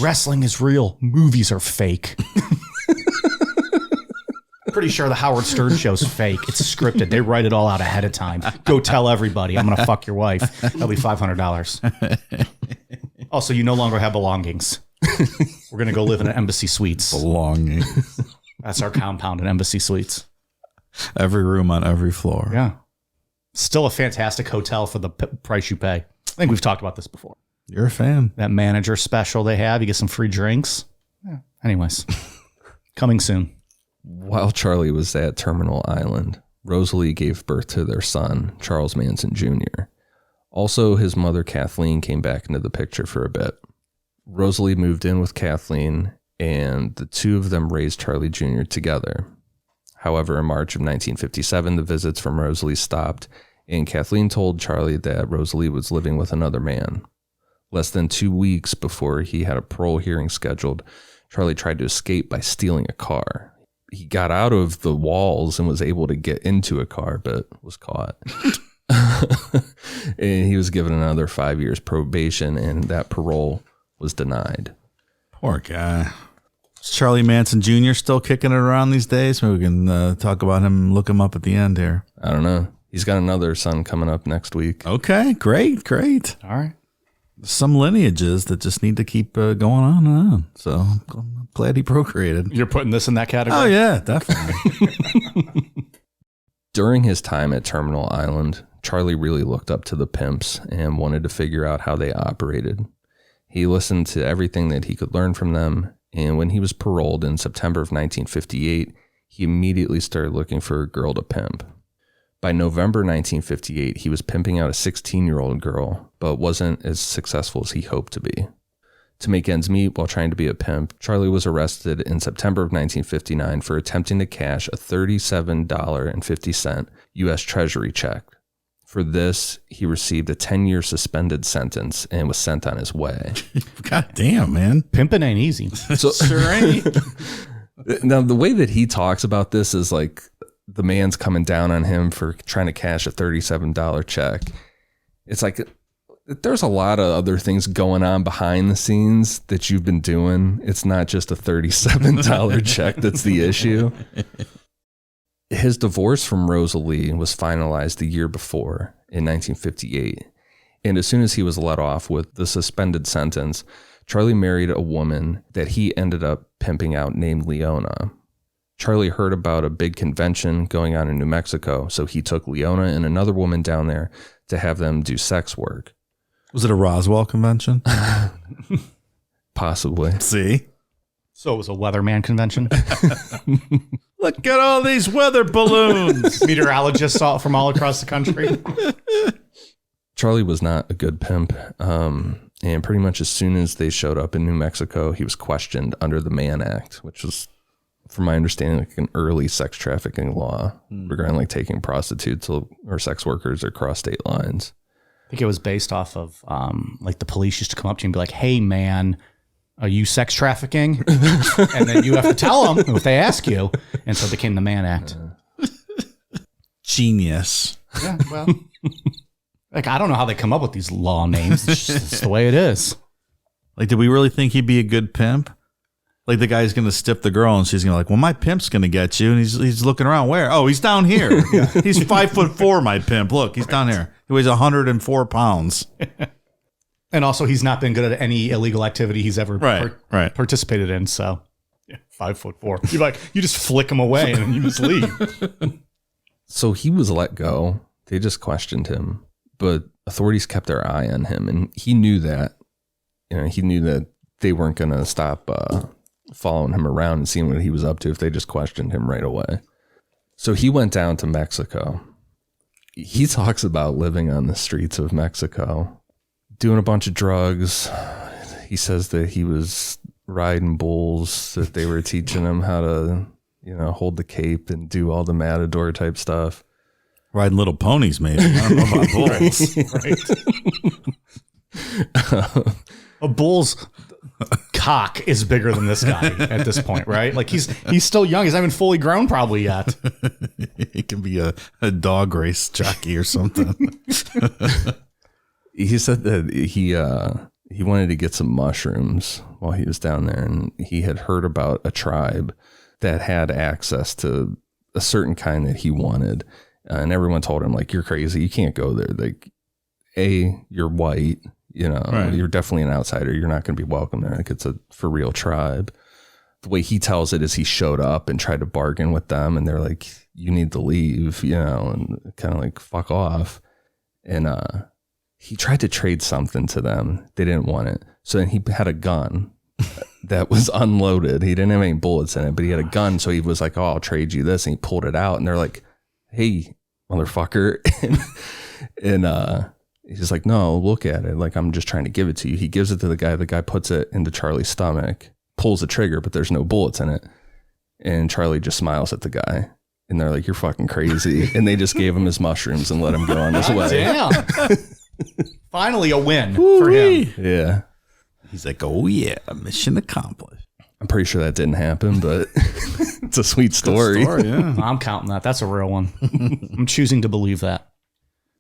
wrestling is real. Movies are fake. Pretty sure the Howard Stern show's fake. It's scripted. They write it all out ahead of time. Go tell everybody I'm going to fuck your wife. That'll be $500. Also, you no longer have belongings. We're going to go live in an Embassy Suites. Belongings. That's our compound in Embassy Suites. Every room on every floor. Yeah. Still a fantastic hotel for the price you pay. I think we've talked about this before. You're a fan. That manager special they have. You get some free drinks. Yeah. Anyways, coming soon. While Charlie was at Terminal Island, Rosalie gave birth to their son, Charles Manson Jr. Also, his mother, Kathleen, came back into the picture for a bit. Rosalie moved in with Kathleen, and the two of them raised Charlie Jr. together. However, in March of 1957, the visits from Rosalie stopped, and Kathleen told Charlie that Rosalie was living with another man. Less than 2 weeks before he had a parole hearing scheduled, Charlie tried to escape by stealing a car. He got out of the walls and was able to get into a car, but was caught. And he was given another 5 years probation, and that parole was denied. Poor guy. Is Charlie Manson Jr. still kicking it around these days? Maybe we can talk about him, look him up at the end here. I don't know. He's got another son coming up next week. Okay, great. All right. Some lineages that just need to keep going on and on. So I'm glad he procreated. You're putting this in that category? Oh, yeah, definitely. During his time at Terminal Island, Charlie really looked up to the pimps and wanted to figure out how they operated. He listened to everything that he could learn from them, and when he was paroled in September of 1958, he immediately started looking for a girl to pimp. By November 1958, he was pimping out a 16-year-old girl, but wasn't as successful as he hoped to be. To make ends meet while trying to be a pimp, Charlie was arrested in September of 1959 for attempting to cash a $37.50 U.S. Treasury check. For this, he received a 10-year suspended sentence and was sent on his way. God damn, man. Pimping ain't easy. So, Sure ain't. Now, the way that he talks about this is like the man's coming down on him for trying to cash a $37 check. It's like there's a lot of other things going on behind the scenes that you've been doing. It's not just a $37 check that's the issue. His divorce from Rosalie was finalized the year before, in 1958. And as soon as he was let off with the suspended sentence, Charlie married a woman that he ended up pimping out named Leona. Charlie heard about a big convention going on in New Mexico, so he took Leona and another woman down there to have them do sex work. Was it a Roswell convention? Possibly. See? So it was a weatherman convention. Look at all these weather balloons. Meteorologists saw it from all across the country. Charlie was not a good pimp. And pretty much as soon as they showed up in New Mexico, he was questioned under the Mann Act, which was, from my understanding, like an early sex trafficking law regarding like taking prostitutes or sex workers across state lines. I think it was based off of like the police used to come up to you and be like, "Hey, man, are you sex trafficking?" And then you have to tell them if they ask you. And so it became the Mann Act. Genius. Yeah, well, like I don't know how they come up with these law names. It's the way it is. Like, did we really think he'd be a good pimp? Like the guy's going to stiff the girl and she's going to like, well, my pimp's going to get you. And he's looking around. Where? Oh, he's down here. He's 5'4", my pimp. Look, he's down here. He weighs 104 pounds. And also he's not been good at any illegal activity he's ever participated in. So yeah, 5'4". You just flick him away and then you just leave. So he was let go. They just questioned him, but authorities kept their eye on him, and he knew that. He knew that they weren't going to stop following him around and seeing what he was up to if they just questioned him right away. So he went down to Mexico. He talks about living on the streets of Mexico, doing a bunch of drugs. He says that he was riding bulls, that they were teaching him how to, hold the cape and do all the matador type stuff. Riding little ponies, maybe. I don't know about bulls. Right. A bull's cock is bigger than this guy at this point, right? Like he's still young. He's not even fully grown probably yet. He can be a dog race jockey or something. He said that he wanted to get some mushrooms while he was down there, and he had heard about a tribe that had access to a certain kind that he wanted. And everyone told him, like, you're crazy. You can't go there. Like, you're white, right. You're definitely an outsider. You're not going to be welcome there. Like, it's a for real tribe. The way he tells it is he showed up and tried to bargain with them, and they're like, you need to leave, and kind of like, fuck off. And he tried to trade something to them. They didn't want it. So then he had a gun that was unloaded. He didn't have any bullets in it, but he had a gun. So he was like, oh, I'll trade you this. And he pulled it out, and they're like, hey, motherfucker. and he's just like, no, look at it. Like, I'm just trying to give it to you. He gives it to the guy. The guy puts it into Charlie's stomach, pulls the trigger, but there's no bullets in it. And Charlie just smiles at the guy. And they're like, you're fucking crazy. And they just gave him his mushrooms and let him go on his way. Damn. Finally a win for him. Yeah. He's like, oh, yeah, mission accomplished. I'm pretty sure that didn't happen, but it's a sweet story. Yeah. I'm counting that. That's a real one. I'm choosing to believe that.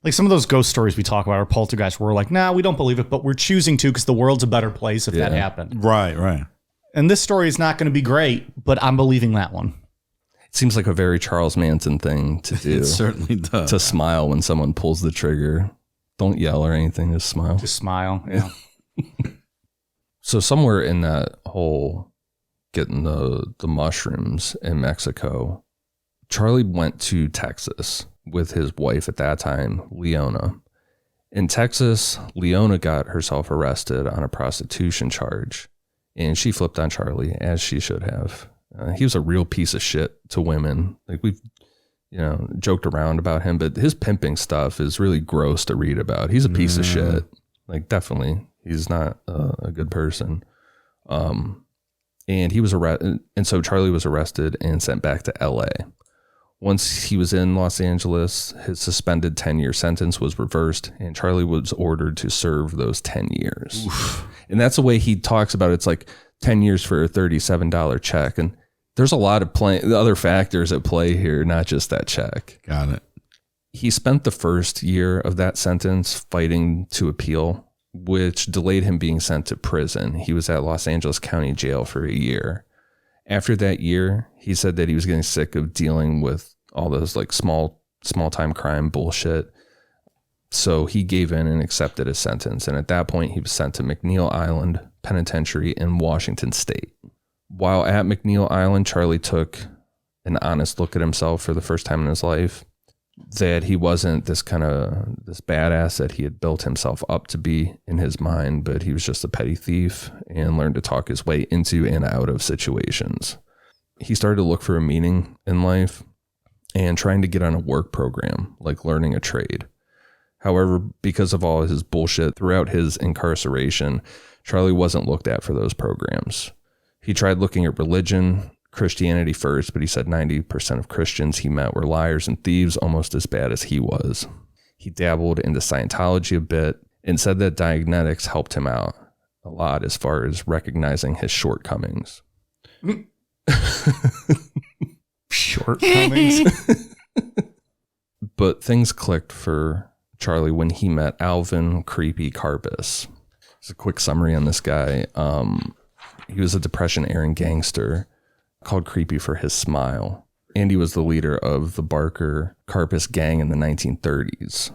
Like some of those ghost stories we talk about or poltergeists, we're like, nah, we don't believe it, but we're choosing to because the world's a better place if that happened. Right. And this story is not going to be great, but I'm believing that one. It seems like a very Charles Manson thing to do. It certainly does. To smile when someone pulls the trigger. Don't yell or anything, just smile. Just smile, yeah. So somewhere in that whole getting the mushrooms in Mexico, Charlie went to Texas with his wife at that time, Leona. In Texas, Leona got herself arrested on a prostitution charge, and she flipped on Charlie, as she should have. He was a real piece of shit to women. Like, we've joked around about him, but his pimping stuff is really gross to read about. He's a piece of shit. Like, definitely, he's not a good person. And he was arrested, and so Charlie was arrested and sent back to LA. Once he was in Los Angeles, his suspended 10-year sentence was reversed, and Charlie was ordered to serve those 10 years. Oof. And that's the way he talks about it. It's like 10 years for a $37 check. And there's a lot of other factors at play here, not just that check. Got it. He spent the first year of that sentence fighting to appeal, which delayed him being sent to prison. He was at Los Angeles County Jail for a year. After that year, he said that he was getting sick of dealing with all those like small time crime bullshit. So he gave in and accepted his sentence. And at that point, he was sent to McNeil Island Penitentiary in Washington State. While at McNeil Island, Charlie took an honest look at himself for the first time in his life, that he wasn't this badass that he had built himself up to be in his mind, but he was just a petty thief and learned to talk his way into and out of situations. He started to look for a meaning in life and trying to get on a work program, like learning a trade. However, because of all of his bullshit throughout his incarceration, Charlie wasn't looked at for those programs. He tried looking at religion, Christianity first, but he said 90% of Christians he met were liars and thieves, almost as bad as he was. He dabbled into Scientology a bit and said that Dianetics helped him out a lot as far as recognizing his shortcomings. Shortcomings? But things clicked for Charlie when he met Alvin Creepy Karpis. Just a quick summary on this guy. He was a Depression-era gangster called Creepy for his smile. And he was the leader of the Barker Karpis gang in the 1930s.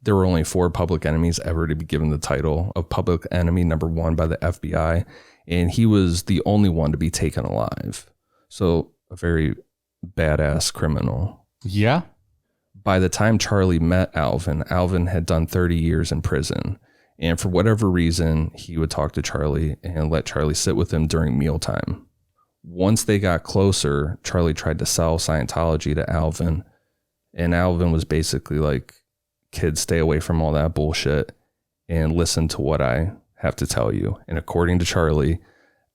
There were only 4 public enemies ever to be given the title of public enemy number 1 by the FBI. And he was the only one to be taken alive. So a very badass criminal. Yeah. By the time Charlie met Alvin, Alvin had done 30 years in prison. And for whatever reason, he would talk to Charlie and let Charlie sit with him during mealtime. Once they got closer, Charlie tried to sell Scientology to Alvin. And Alvin was basically like, kids, stay away from all that bullshit and listen to what I have to tell you. And according to Charlie,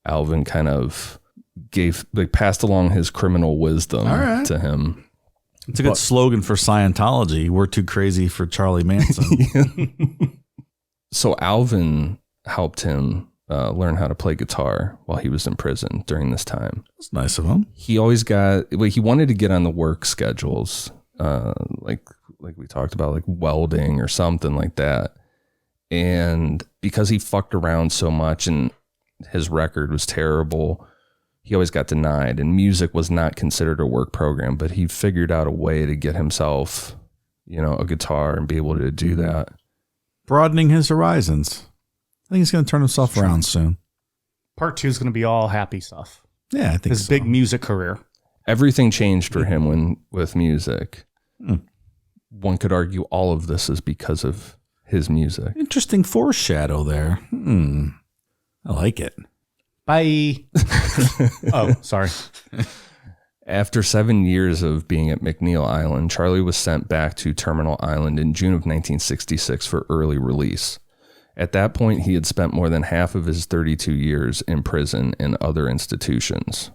Alvin kind of passed along his criminal wisdom to him. It's a good slogan for Scientology. We're too crazy for Charlie Manson. So Alvin helped him learn how to play guitar while he was in prison during this time. That's nice of him. He always he wanted to get on the work schedules, like we talked about, like welding or something like that. And because he fucked around so much and his record was terrible, he always got denied, and music was not considered a work program, but he figured out a way to get himself, a guitar and be able to do that. Broadening his horizons. I think he's going to turn himself around soon. Part 2 is going to be all happy stuff. Yeah, I think his big music career. Everything changed for him with music. One could argue all of this is because of his music. Interesting foreshadow there. I like it. Bye. Oh, sorry. After 7 years of being at McNeil Island, Charlie was sent back to Terminal Island in June of 1966 for early release. At that point, he had spent more than half of his 32 years in prison and other institutions.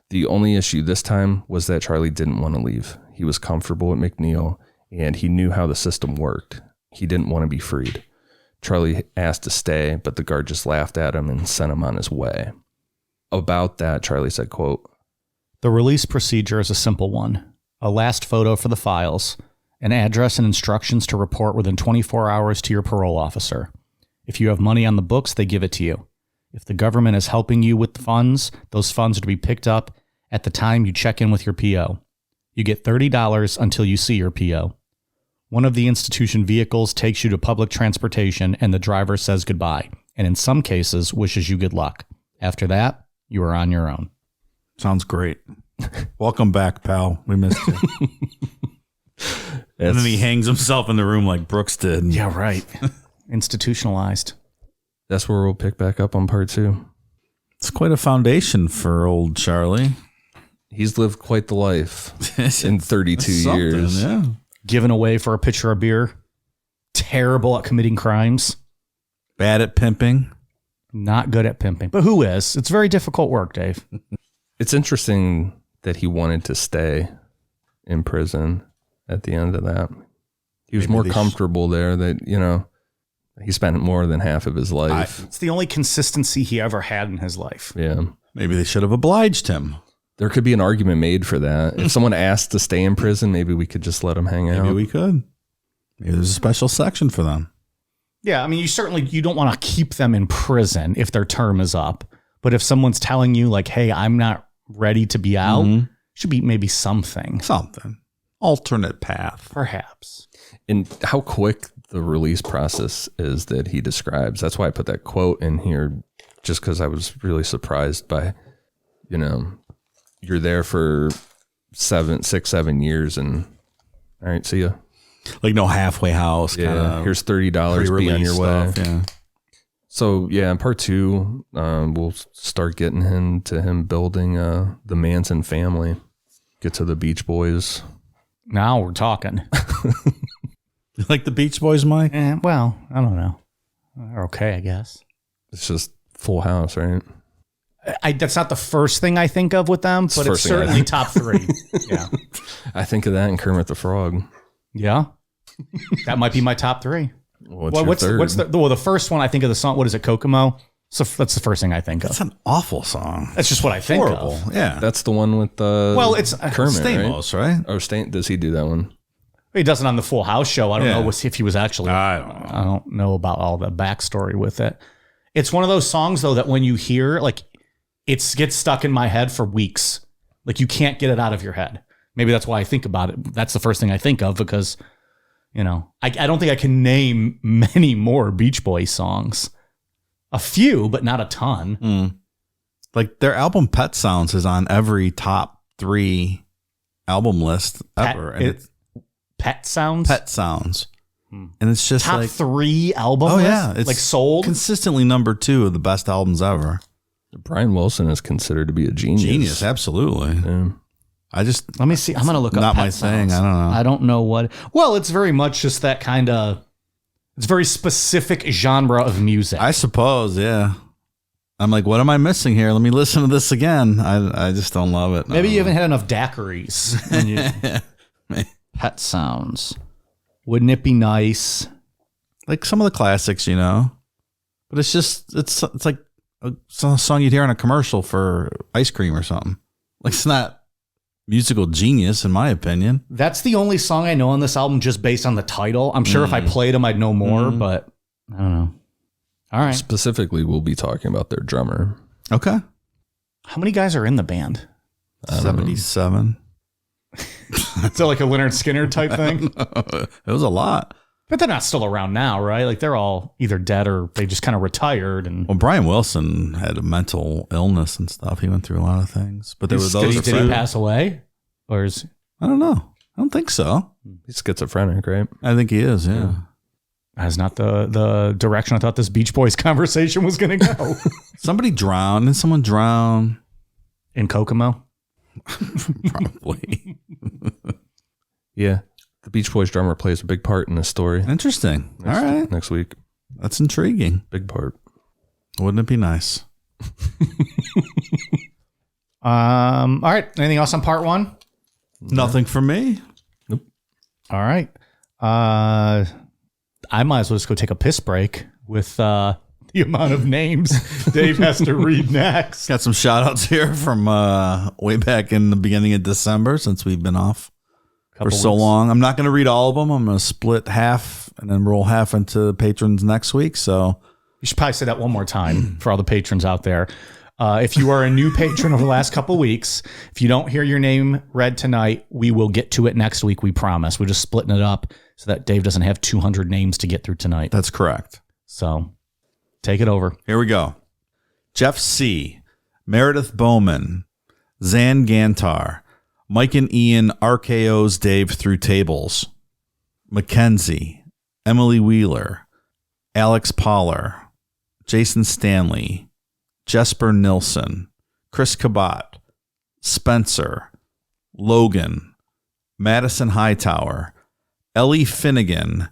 The only issue this time was that Charlie didn't want to leave. He was comfortable at McNeil, and he knew how the system worked. He didn't want to be freed. Charlie asked to stay, but the guard just laughed at him and sent him on his way. About that, Charlie said, quote, "The release procedure is a simple one. A last photo for the files, an address and instructions to report within 24 hours to your parole officer. If you have money on the books, they give it to you. If the government is helping you with the funds, those funds are to be picked up at the time you check in with your PO. You get $30 until you see your PO. One of the institution vehicles takes you to public transportation and the driver says goodbye, and in some cases wishes you good luck. After that, you are on your own." Sounds great. Welcome back, pal. We missed you. And then he hangs himself in the room like Brooks did. Yeah, right. Institutionalized. That's where we'll pick back up on part 2. It's quite a foundation for old Charlie. He's lived quite the life in 32 years. Yeah. Given away for a pitcher of beer. Terrible at committing crimes. Bad at pimping. Not good at pimping. But who is? It's very difficult work, Dave. It's interesting that he wanted to stay in prison at the end of that. He was more comfortable there that, he spent more than half of his life. It's the only consistency he ever had in his life. Yeah. Maybe they should have obliged him. There could be an argument made for that. If someone asked to stay in prison, maybe we could just let him hang out. Maybe we could. Maybe there's a special section for them. Yeah, I mean, you don't want to keep them in prison if their term is up. But if someone's telling you like, hey, I'm not ready to be out, should be maybe something. Something. Alternate path. Perhaps. And how quick the release process is that he describes. That's why I put that quote in here, just because I was really surprised by, you're there for 7 years and all right, see ya. Like no halfway house. Yeah, here's $30. Be on your way. Stuff, yeah. So yeah, in part 2, we'll start getting him building the Manson family. Get to the Beach Boys. Now we're talking. You like the Beach Boys, Mike? Well, I don't know. They're okay, I guess. It's just Full House, right? That's not the first thing I think of with them, but it's certainly top 3. Yeah. I think of that and Kermit the Frog. Yeah. That might be my top 3. What's the first one I think of the song? What is it? Kokomo? So that's the first thing I think of. That's an awful song. That's just what I think Horrible. of. Yeah. That's the one with it's Kermit, Stamos, right? Or does he do that one? He does it on the Full House show. I don't know if he was actually. I don't know. I don't know about all the backstory with it. It's one of those songs though that when you hear, like, it gets stuck in my head for weeks. Like you can't get it out of your head. Maybe that's why I think about it. That's the first thing I think of because, I don't think I can name many more Beach Boys songs. A few, but not a ton. Like their album Pet Sounds is on every top 3 album list ever. Pet Sounds? Pet Sounds. And it's just top like 3 album list? Yeah. It's like sold? Consistently number 2 of the best albums ever. Brian Wilson is considered to be a genius. Genius, absolutely. Yeah. Let me see. I'm going to look up Not Pet my Sounds. thing. I don't know. I don't know what. Well, it's very much just that kind of. It's very specific genre of music. I suppose, yeah. I'm like, what am I missing here? Let me listen to this again. I just don't love it. Maybe you haven't had enough daiquiris. Pet Sounds. Wouldn't it be nice? Like some of the classics, But it's just, it's like a song you'd hear on a commercial for ice cream or something. Like it's not musical genius, in my opinion. That's the only song I know on this album just based on the title. I'm sure if I played them, I'd know more, but I don't know. All right. Specifically, we'll be talking about their drummer. Okay. How many guys are in the band? 77. Is that like a Leonard Skinner type thing? It was a lot. But they're not still around now, right? Like they're all either dead or they just kind of retired. And Well, Brian Wilson had a mental illness and stuff. He went through a lot of things. But there were those. Did he pass away? Or is I don't know. I don't think so. He's schizophrenic, right? I think he is, yeah. that's not the direction I thought this Beach Boys conversation was going to go. Somebody drowned. Did someone drown? In Kokomo? Probably. Yeah. The Beach Boys drummer plays a big part in this story. Interesting. All right. Next week. That's intriguing. Big part. Wouldn't it be nice? All right. Anything else on part one? Nothing for me. Nope. All right. I might as well just go take a piss break with the amount of names Dave has to read next. Got some shout outs here from way back in the beginning of December since we've been off for so long. I'm not going to read all of them. I'm going to split half and then roll half into patrons next week. So You should probably say that one more time for all the patrons out there. If you are a new patron over the last couple of weeks, if you don't hear your name read tonight, we will get to it next week. We promise. We're just splitting it up so that Dave doesn't have 200 names to get through tonight. that's correct. So take it over. Here we go. Jeff C., Meredith Bowman, Zan Gantar, Mike and Ian RKO's Dave through tables, Mackenzie, Emily Wheeler, Alex Poller, Jason Stanley, Jesper Nilsson, Chris Cabot, Spencer, Logan, Madison Hightower, Ellie Finnegan,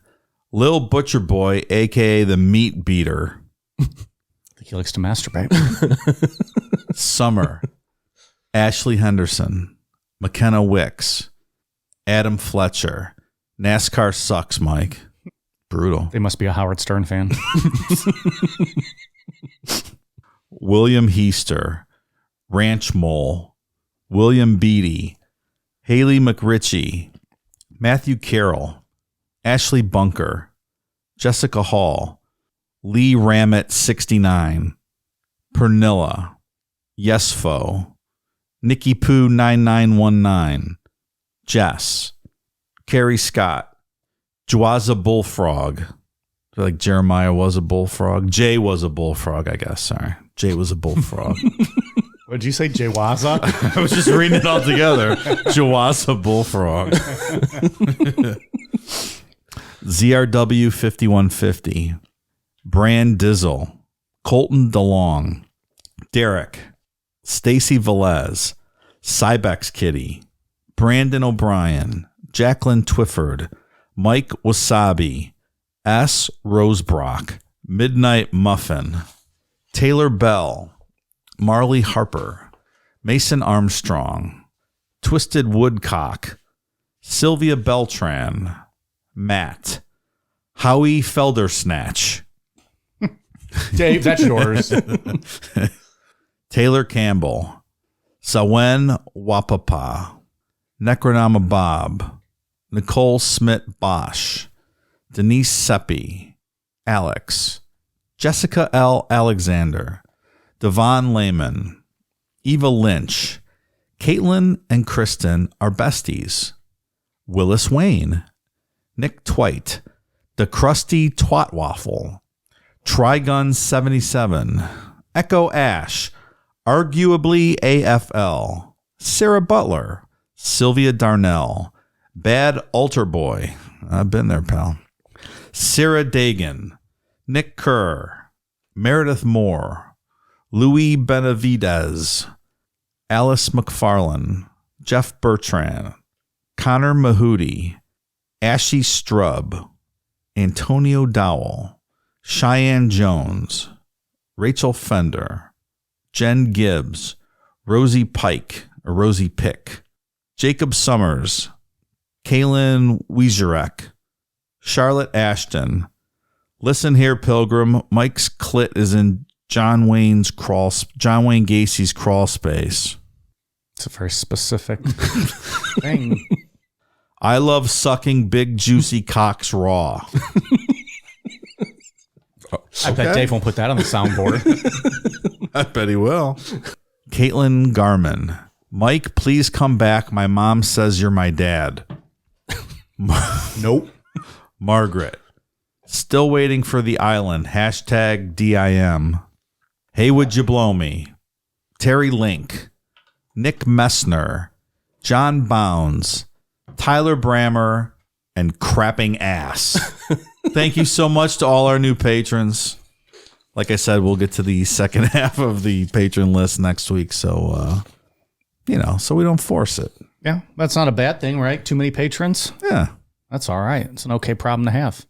Lil Butcher Boy, a.k.a. the Meat Beater, I think he likes to masturbate. Summer, Ashley Henderson, McKenna Wicks, Adam Fletcher, NASCAR sucks, Mike. Brutal. They must be a Howard Stern fan. William Heaster, Ranch Mole, William Beatty, Haley McRitchie, Matthew Carroll, Ashley Bunker, Jessica Hall, Lee Ramett 69, Pernilla, Yesfo, Nikki Poo 9919, Jess, Carrie Scott, Jwaza Bullfrog. I feel like Jeremiah was a bullfrog. Jay was a bullfrog, I guess. Sorry. Jay was a bullfrog. What did you say, Jay Waza? I was just reading it all together. Jawasa Bullfrog. ZRW 5150. Brand Dizzle. Colton DeLong. Derek. Stacy Velez. Cybex Kitty. Brandon O'Brien. Jacqueline Twifford. Mike Wasabi. S. Rosebrock. Midnight Muffin. Taylor Bell. Marley Harper, Mason Armstrong, Twisted Woodcock, Sylvia Beltran, Matt, Howie Feldersnatch, Dave, that's yours. Taylor Campbell, Sawen Wapapa, Necronama Bob, Nicole Smith Bosch, Denise Seppi, Alex, Jessica L. Alexander, Devon Lehman, Eva Lynch, Caitlin and Kristen are besties. Willis Wayne, Nick Twite, The Krusty Twat Waffle, Trigun 77, Echo Ash, Arguably AFL, Sarah Butler, Sylvia Darnell, Bad Altar Boy, I've been there, pal, Sarah Dagan, Nick Kerr, Meredith Moore, Louis Benavidez, Alice McFarlane, Jeff Bertrand, Connor Mahudi, Ashy Strub, Antonio Dowell, Cheyenne Jones, Rachel Fender, Jen Gibbs, Rosie Pike, or Rosie Pick, Jacob Summers, Kaylin Wieserek, Charlotte Ashton. Listen here, Pilgrim. Mike's clit is in John Wayne Gacy's crawl space. It's a very specific thing. I love sucking big juicy cocks raw. I bet Dave won't put that on the soundboard. I bet he will. Caitlin Garman. Mike, please come back. My mom says you're my dad. Nope. Margaret. Still waiting for the island. Hashtag DIM. Hey, would you blow me? Terry Link. Nick Messner. John Bounds. Tyler Brammer. And crapping ass. Thank you so much to all our new patrons. Like I said, we'll get to the second half of the patron list next week. So, so we don't force it. Yeah, that's not a bad thing, right? Too many patrons? Yeah. That's all right. It's an okay problem to have.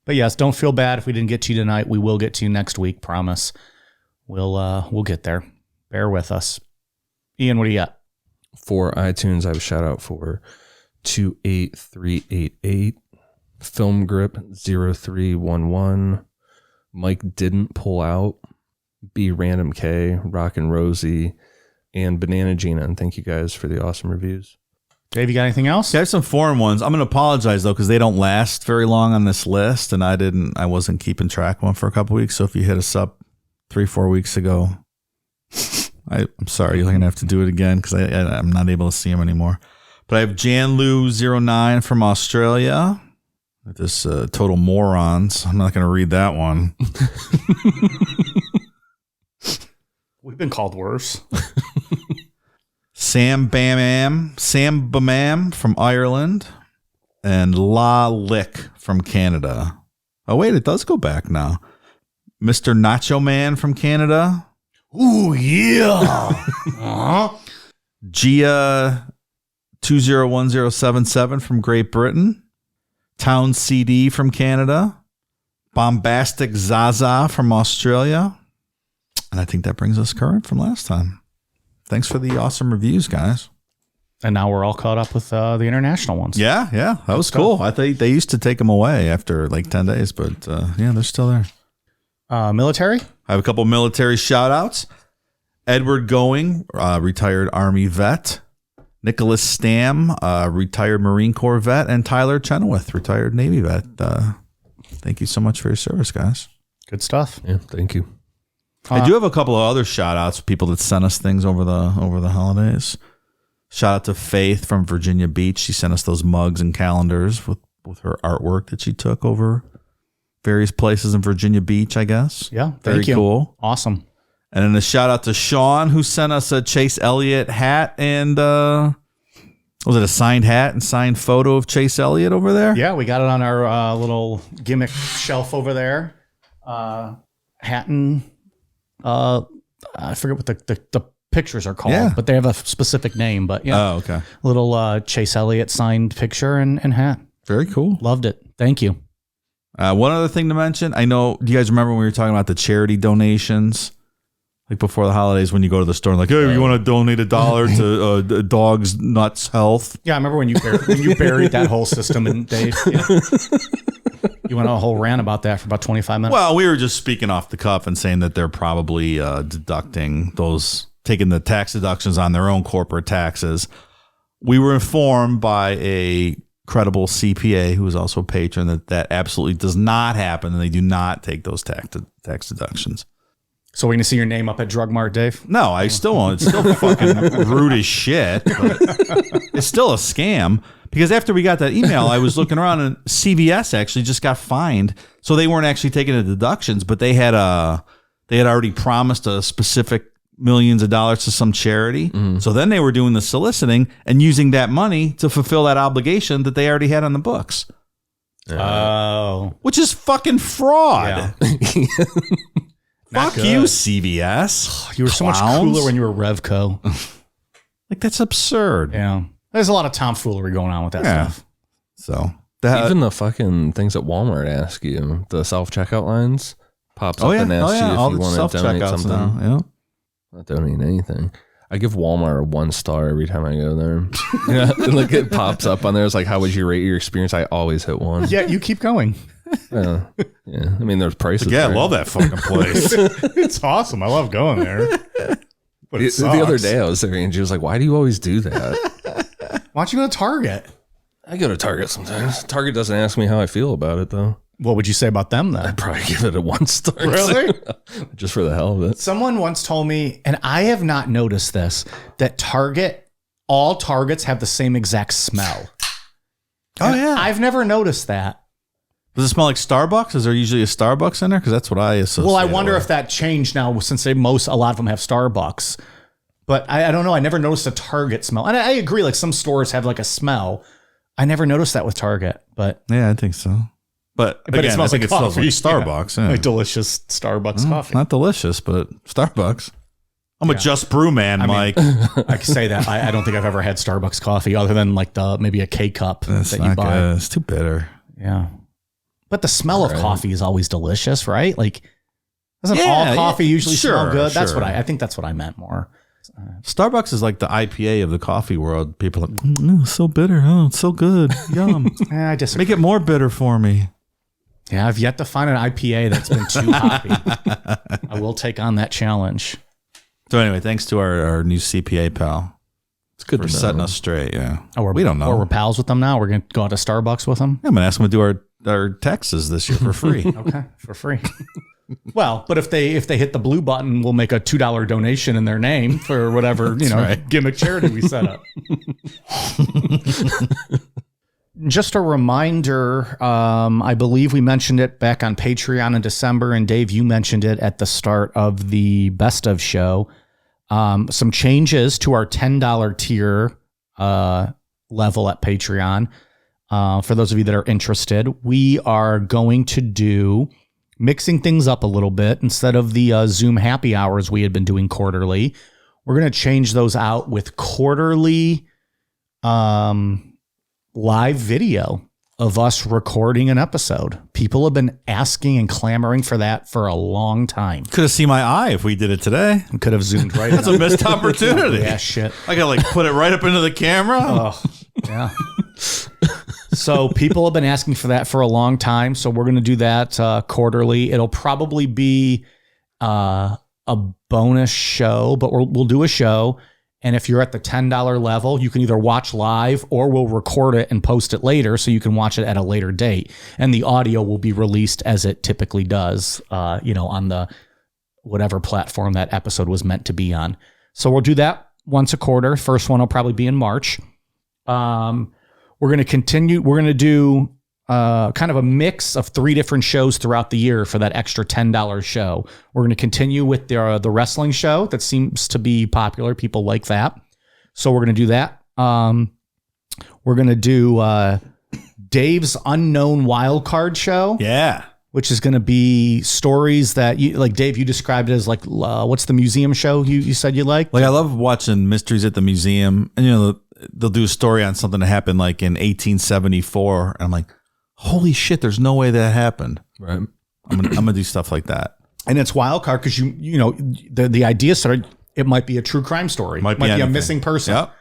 But yes, don't feel bad if we didn't get to you tonight. We will get to you next week, promise. We'll get there. Bear with us. Ian, what do you got? For iTunes, I have a shout out for 28388, Film Grip 0311, Mike Didn't Pull Out, B Random K, Rockin' Rosie, and Banana Gina. And thank you guys for the awesome reviews. Dave, you got anything else? Yeah, I have some foreign ones. I'm going to apologize though, because they don't last very long on this list, and I wasn't keeping track of them for a couple weeks. So if you hit us up 3-4 weeks ago, I'm sorry, you're going to have to do it again because I'm not able to see them anymore. But I have Janlu09 from Australia. This total morons. I'm not going to read that one. We've been called worse. Sam Bamam from Ireland, and La Lick from Canada. Oh wait, it does go back now. Mr. Nacho Man from Canada. Ooh yeah. Gia 201077 from Great Britain. Town CD from Canada. Bombastic Zaza from Australia. And I think that brings us current from last time. Thanks for the awesome reviews, guys. And now we're all caught up with the international ones. Yeah. That was cool. I think they used to take them away after like 10 days, but they're still there. Military? I have a couple military shout outs. Edward Going, retired Army vet. Nicholas Stam, retired Marine Corps vet. And Tyler Chenoweth, retired Navy vet. Thank you so much for your service, guys. Good stuff. Yeah, thank you. I do have a couple of other shout outs, people that sent us things over the holidays. Shout out to Faith from Virginia Beach. She sent us those mugs and calendars with her artwork that she took over various places in Virginia Beach, I guess. Yeah, very cool. Awesome. And then a shout out to Sean, who sent us a Chase Elliott hat and was it a signed hat and signed photo of Chase Elliott over there? Yeah, we got it on our little gimmick shelf over there. Hatton. I forget what the pictures are called, but they have a specific name. But yeah, oh, okay. Little Chase Elliott signed picture and hat. Very cool. Loved it. Thank you. One other thing to mention. I know. Do you guys remember when we were talking about the charity donations? Like before the holidays, when you go to the store and like, hey, you want to donate $1 to the dog's nuts health? Yeah, I remember when you buried that whole system in Dave. Yeah. You went on a whole rant about that for about 25 minutes. Well, we were just speaking off the cuff and saying that they're probably taking the tax deductions on their own corporate taxes. We were informed by a credible CPA who is also a patron that absolutely does not happen, and they do not take those tax deductions. So we're going to see your name up at Drug Mart, Dave? No, I still won't. It's still fucking rude as shit. But it's still a scam. Because after we got that email, I was looking around and CVS actually just got fined. So they weren't actually taking the deductions, but they had already promised a specific millions of dollars to some charity. Mm. So then they were doing the soliciting and using that money to fulfill that obligation that they already had on the books. Oh. Which is fucking fraud. Yeah. Fuck you, CVS. You were so much cooler when you were Revco. Like, that's absurd. Yeah. There's a lot of tomfoolery going on with that stuff. So even the fucking things at Walmart ask you, the self-checkout lines pops up and asks you if you want to donate something. Now, Not donating anything. I give Walmart a 1 star every time I go there. Yeah, like it pops up on there. It's like, how would you rate your experience? I always hit 1. Yeah, you keep going. Yeah. I mean, there's prices. Yeah, I love that fucking place. It's awesome. I love going there. But the other day I was there and she was like, why do you always do that? Why don't you go to Target? I go to Target sometimes. Target doesn't ask me how I feel about it, though. What would you say about them then? I'd probably give it a 1 star. Really? Just for the hell of it. Someone once told me, and I have not noticed this, that all Targets have the same exact smell. Oh, yeah. I've never noticed that. Does it smell like Starbucks? Is there usually a Starbucks in there? Because that's what I associate. Well, I wonder if that changed now since a lot of them have Starbucks. But I don't know. I never noticed a Target smell. And I agree, like some stores have like a smell. I never noticed that with Target. But yeah, I think so. But again, it smells I think like it smells like coffee. Starbucks. Yeah. Like delicious Starbucks coffee. Not delicious, but Starbucks. I'm a Just Brew man, Mike. I can say that. I don't think I've ever had Starbucks coffee other than like maybe a K-cup That's that not you buy. good. It's too bitter. Yeah. But the smell of coffee is always delicious, right? Like, doesn't all coffee usually smell good? That's what I think that's what I meant more. Starbucks is like the IPA of the coffee world. People are like, it's so bitter. Oh, it's so good. Yum. I disagree. Make it more bitter for me. Yeah, I've yet to find an IPA that's been too hoppy. I will take on that challenge. So anyway, thanks to our new CPA pal. It's good for to know. setting us straight. Yeah. Oh, we don't know. Or we're pals with them now. We're going to go out to Starbucks with them. Yeah, I'm going to ask them to do our taxes this year for free. Okay, for free. Well, but if they hit the blue button, we'll make a $2 donation in their name for whatever gimmick charity we set up. Just a reminder, I believe we mentioned it back on Patreon in December, and Dave, you mentioned it at the start of the Best of show. Some changes to our $10 tier level at Patreon. For those of you that are interested, we are going to do mixing things up a little bit. Instead of the Zoom happy hours we had been doing quarterly, we're going to change those out with quarterly live video of us recording an episode. People have been asking and clamoring for that for a long time. Could have seen my eye if we did it today. We could have zoomed right That's a missed opportunity. Yeah, shit. I got to put it right up into the camera. Oh, yeah. So people have been asking for that for a long time. So we're going to do that quarterly. It'll probably be a bonus show, but we'll do a show. And if you're at the $10 level, you can either watch live or we'll record it and post it later so you can watch it at a later date. And the audio will be released as it typically does, on the whatever platform that episode was meant to be on. So we'll do that once a quarter. First one will probably be in March. We're going to continue. We're going to do kind of a mix of 3 different shows throughout the year for that extra $10 show. We're going to continue with the wrestling show that seems to be popular. People like that. So we're going to do that. We're going to do Dave's Unknown Wildcard Show. Yeah. Which is going to be stories that you like, Dave, you described it as like, what's the museum show you said you like? Like, I love watching Mysteries at the Museum. And, they'll do a story on something that happened like in 1874. And I'm like, holy shit, there's no way that happened. Right. I'm gonna do stuff like that. And it's wild card because the idea started, it might be a true crime story. Might be a missing person. Yep.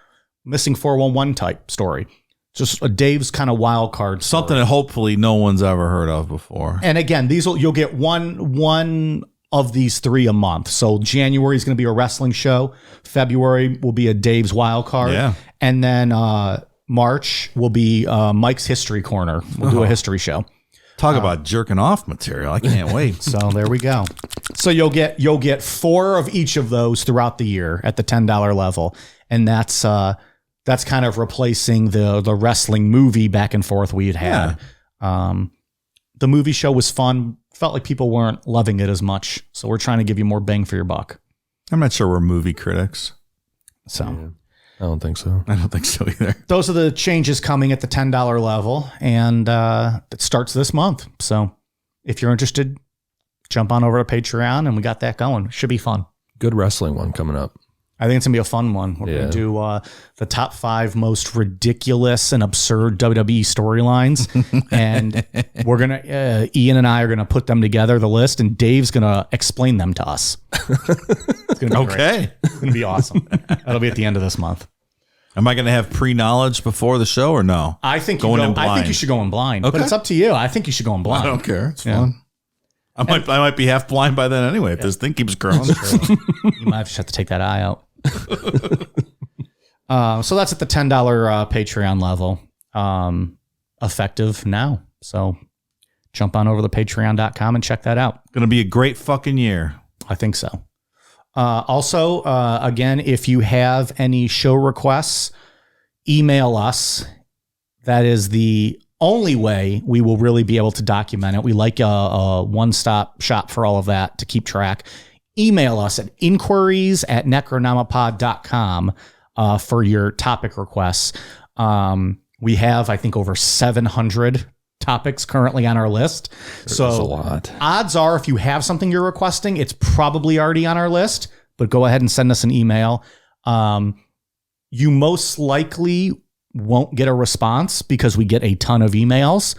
Missing 411 type story. Just a Dave's kind of wild card story. Something that hopefully no one's ever heard of before. And again, you'll get one of these 3 a month. So January is going to be a wrestling show. February will be a Dave's wild card. Yeah. And then March will be Mike's History Corner. We'll do a history show. Talk about jerking off material. I can't wait. So there we go. So you'll get 4 of each of those throughout the year at the $10 level. And that's kind of replacing the wrestling movie back and forth we had had. Yeah. The movie show was fun. Felt like people weren't loving it as much. So we're trying to give you more bang for your buck. I'm not sure we're movie critics. So yeah. I don't think so. I don't think so either. Those are the changes coming at the $10 level. And it starts this month. So if you're interested, jump on over to Patreon and we got that going. Should be fun. Good wrestling one coming up. I think it's going to be a fun one. We're going to do the top 5 most ridiculous and absurd WWE storylines. And we're going to, Ian and I are going to put them together, the list, and Dave's going to explain them to us. It's going to be great. It's going to be awesome. That'll be at the end of this month. Am I going to have pre-knowledge before the show or no? I think I think you should go in blind, but it's up to you. I think you should go in blind. I don't care. It's fun. I might be half blind by then anyway if this thing keeps growing. You might just have to take that eye out. So that's at the $10 Patreon level, effective now. So jump on over to patreon.com and check that out. Going to be a great fucking year. I think so. Also, again, if you have any show requests, email us. That is the only way we will really be able to document it. We like a one-stop shop for all of that to keep track. Email us at inquiries@necronomipod.com for your topic requests. We have, I think, over 700 topics currently on our list. That's a lot. Odds are if you have something you're requesting, it's probably already on our list, but go ahead and send us an email. You most likely won't get a response because we get a ton of emails,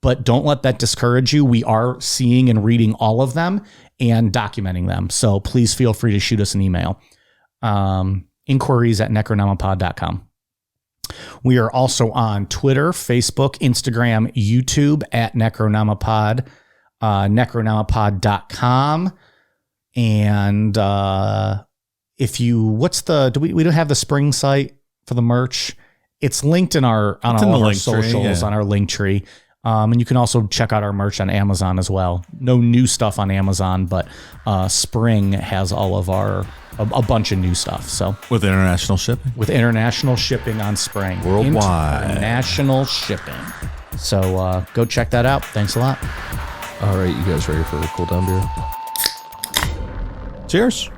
but don't let that discourage you. We are seeing and reading all of them and documenting them. So please feel free to shoot us an email. Inquiries@necronomipod.com. We are also on Twitter, Facebook, Instagram, YouTube at Necronomipod, necronomipod.com. And if you, we don't have the spring site for the merch. It's linked in all of our socials on our link tree. And you can also check out our merch on Amazon as well. No new stuff on Amazon, but Spring has all of a bunch of new stuff. So with international shipping? With international shipping on Spring. Worldwide. International shipping. So go check that out. Thanks a lot. All right, you guys ready for a cool down beer? Cheers.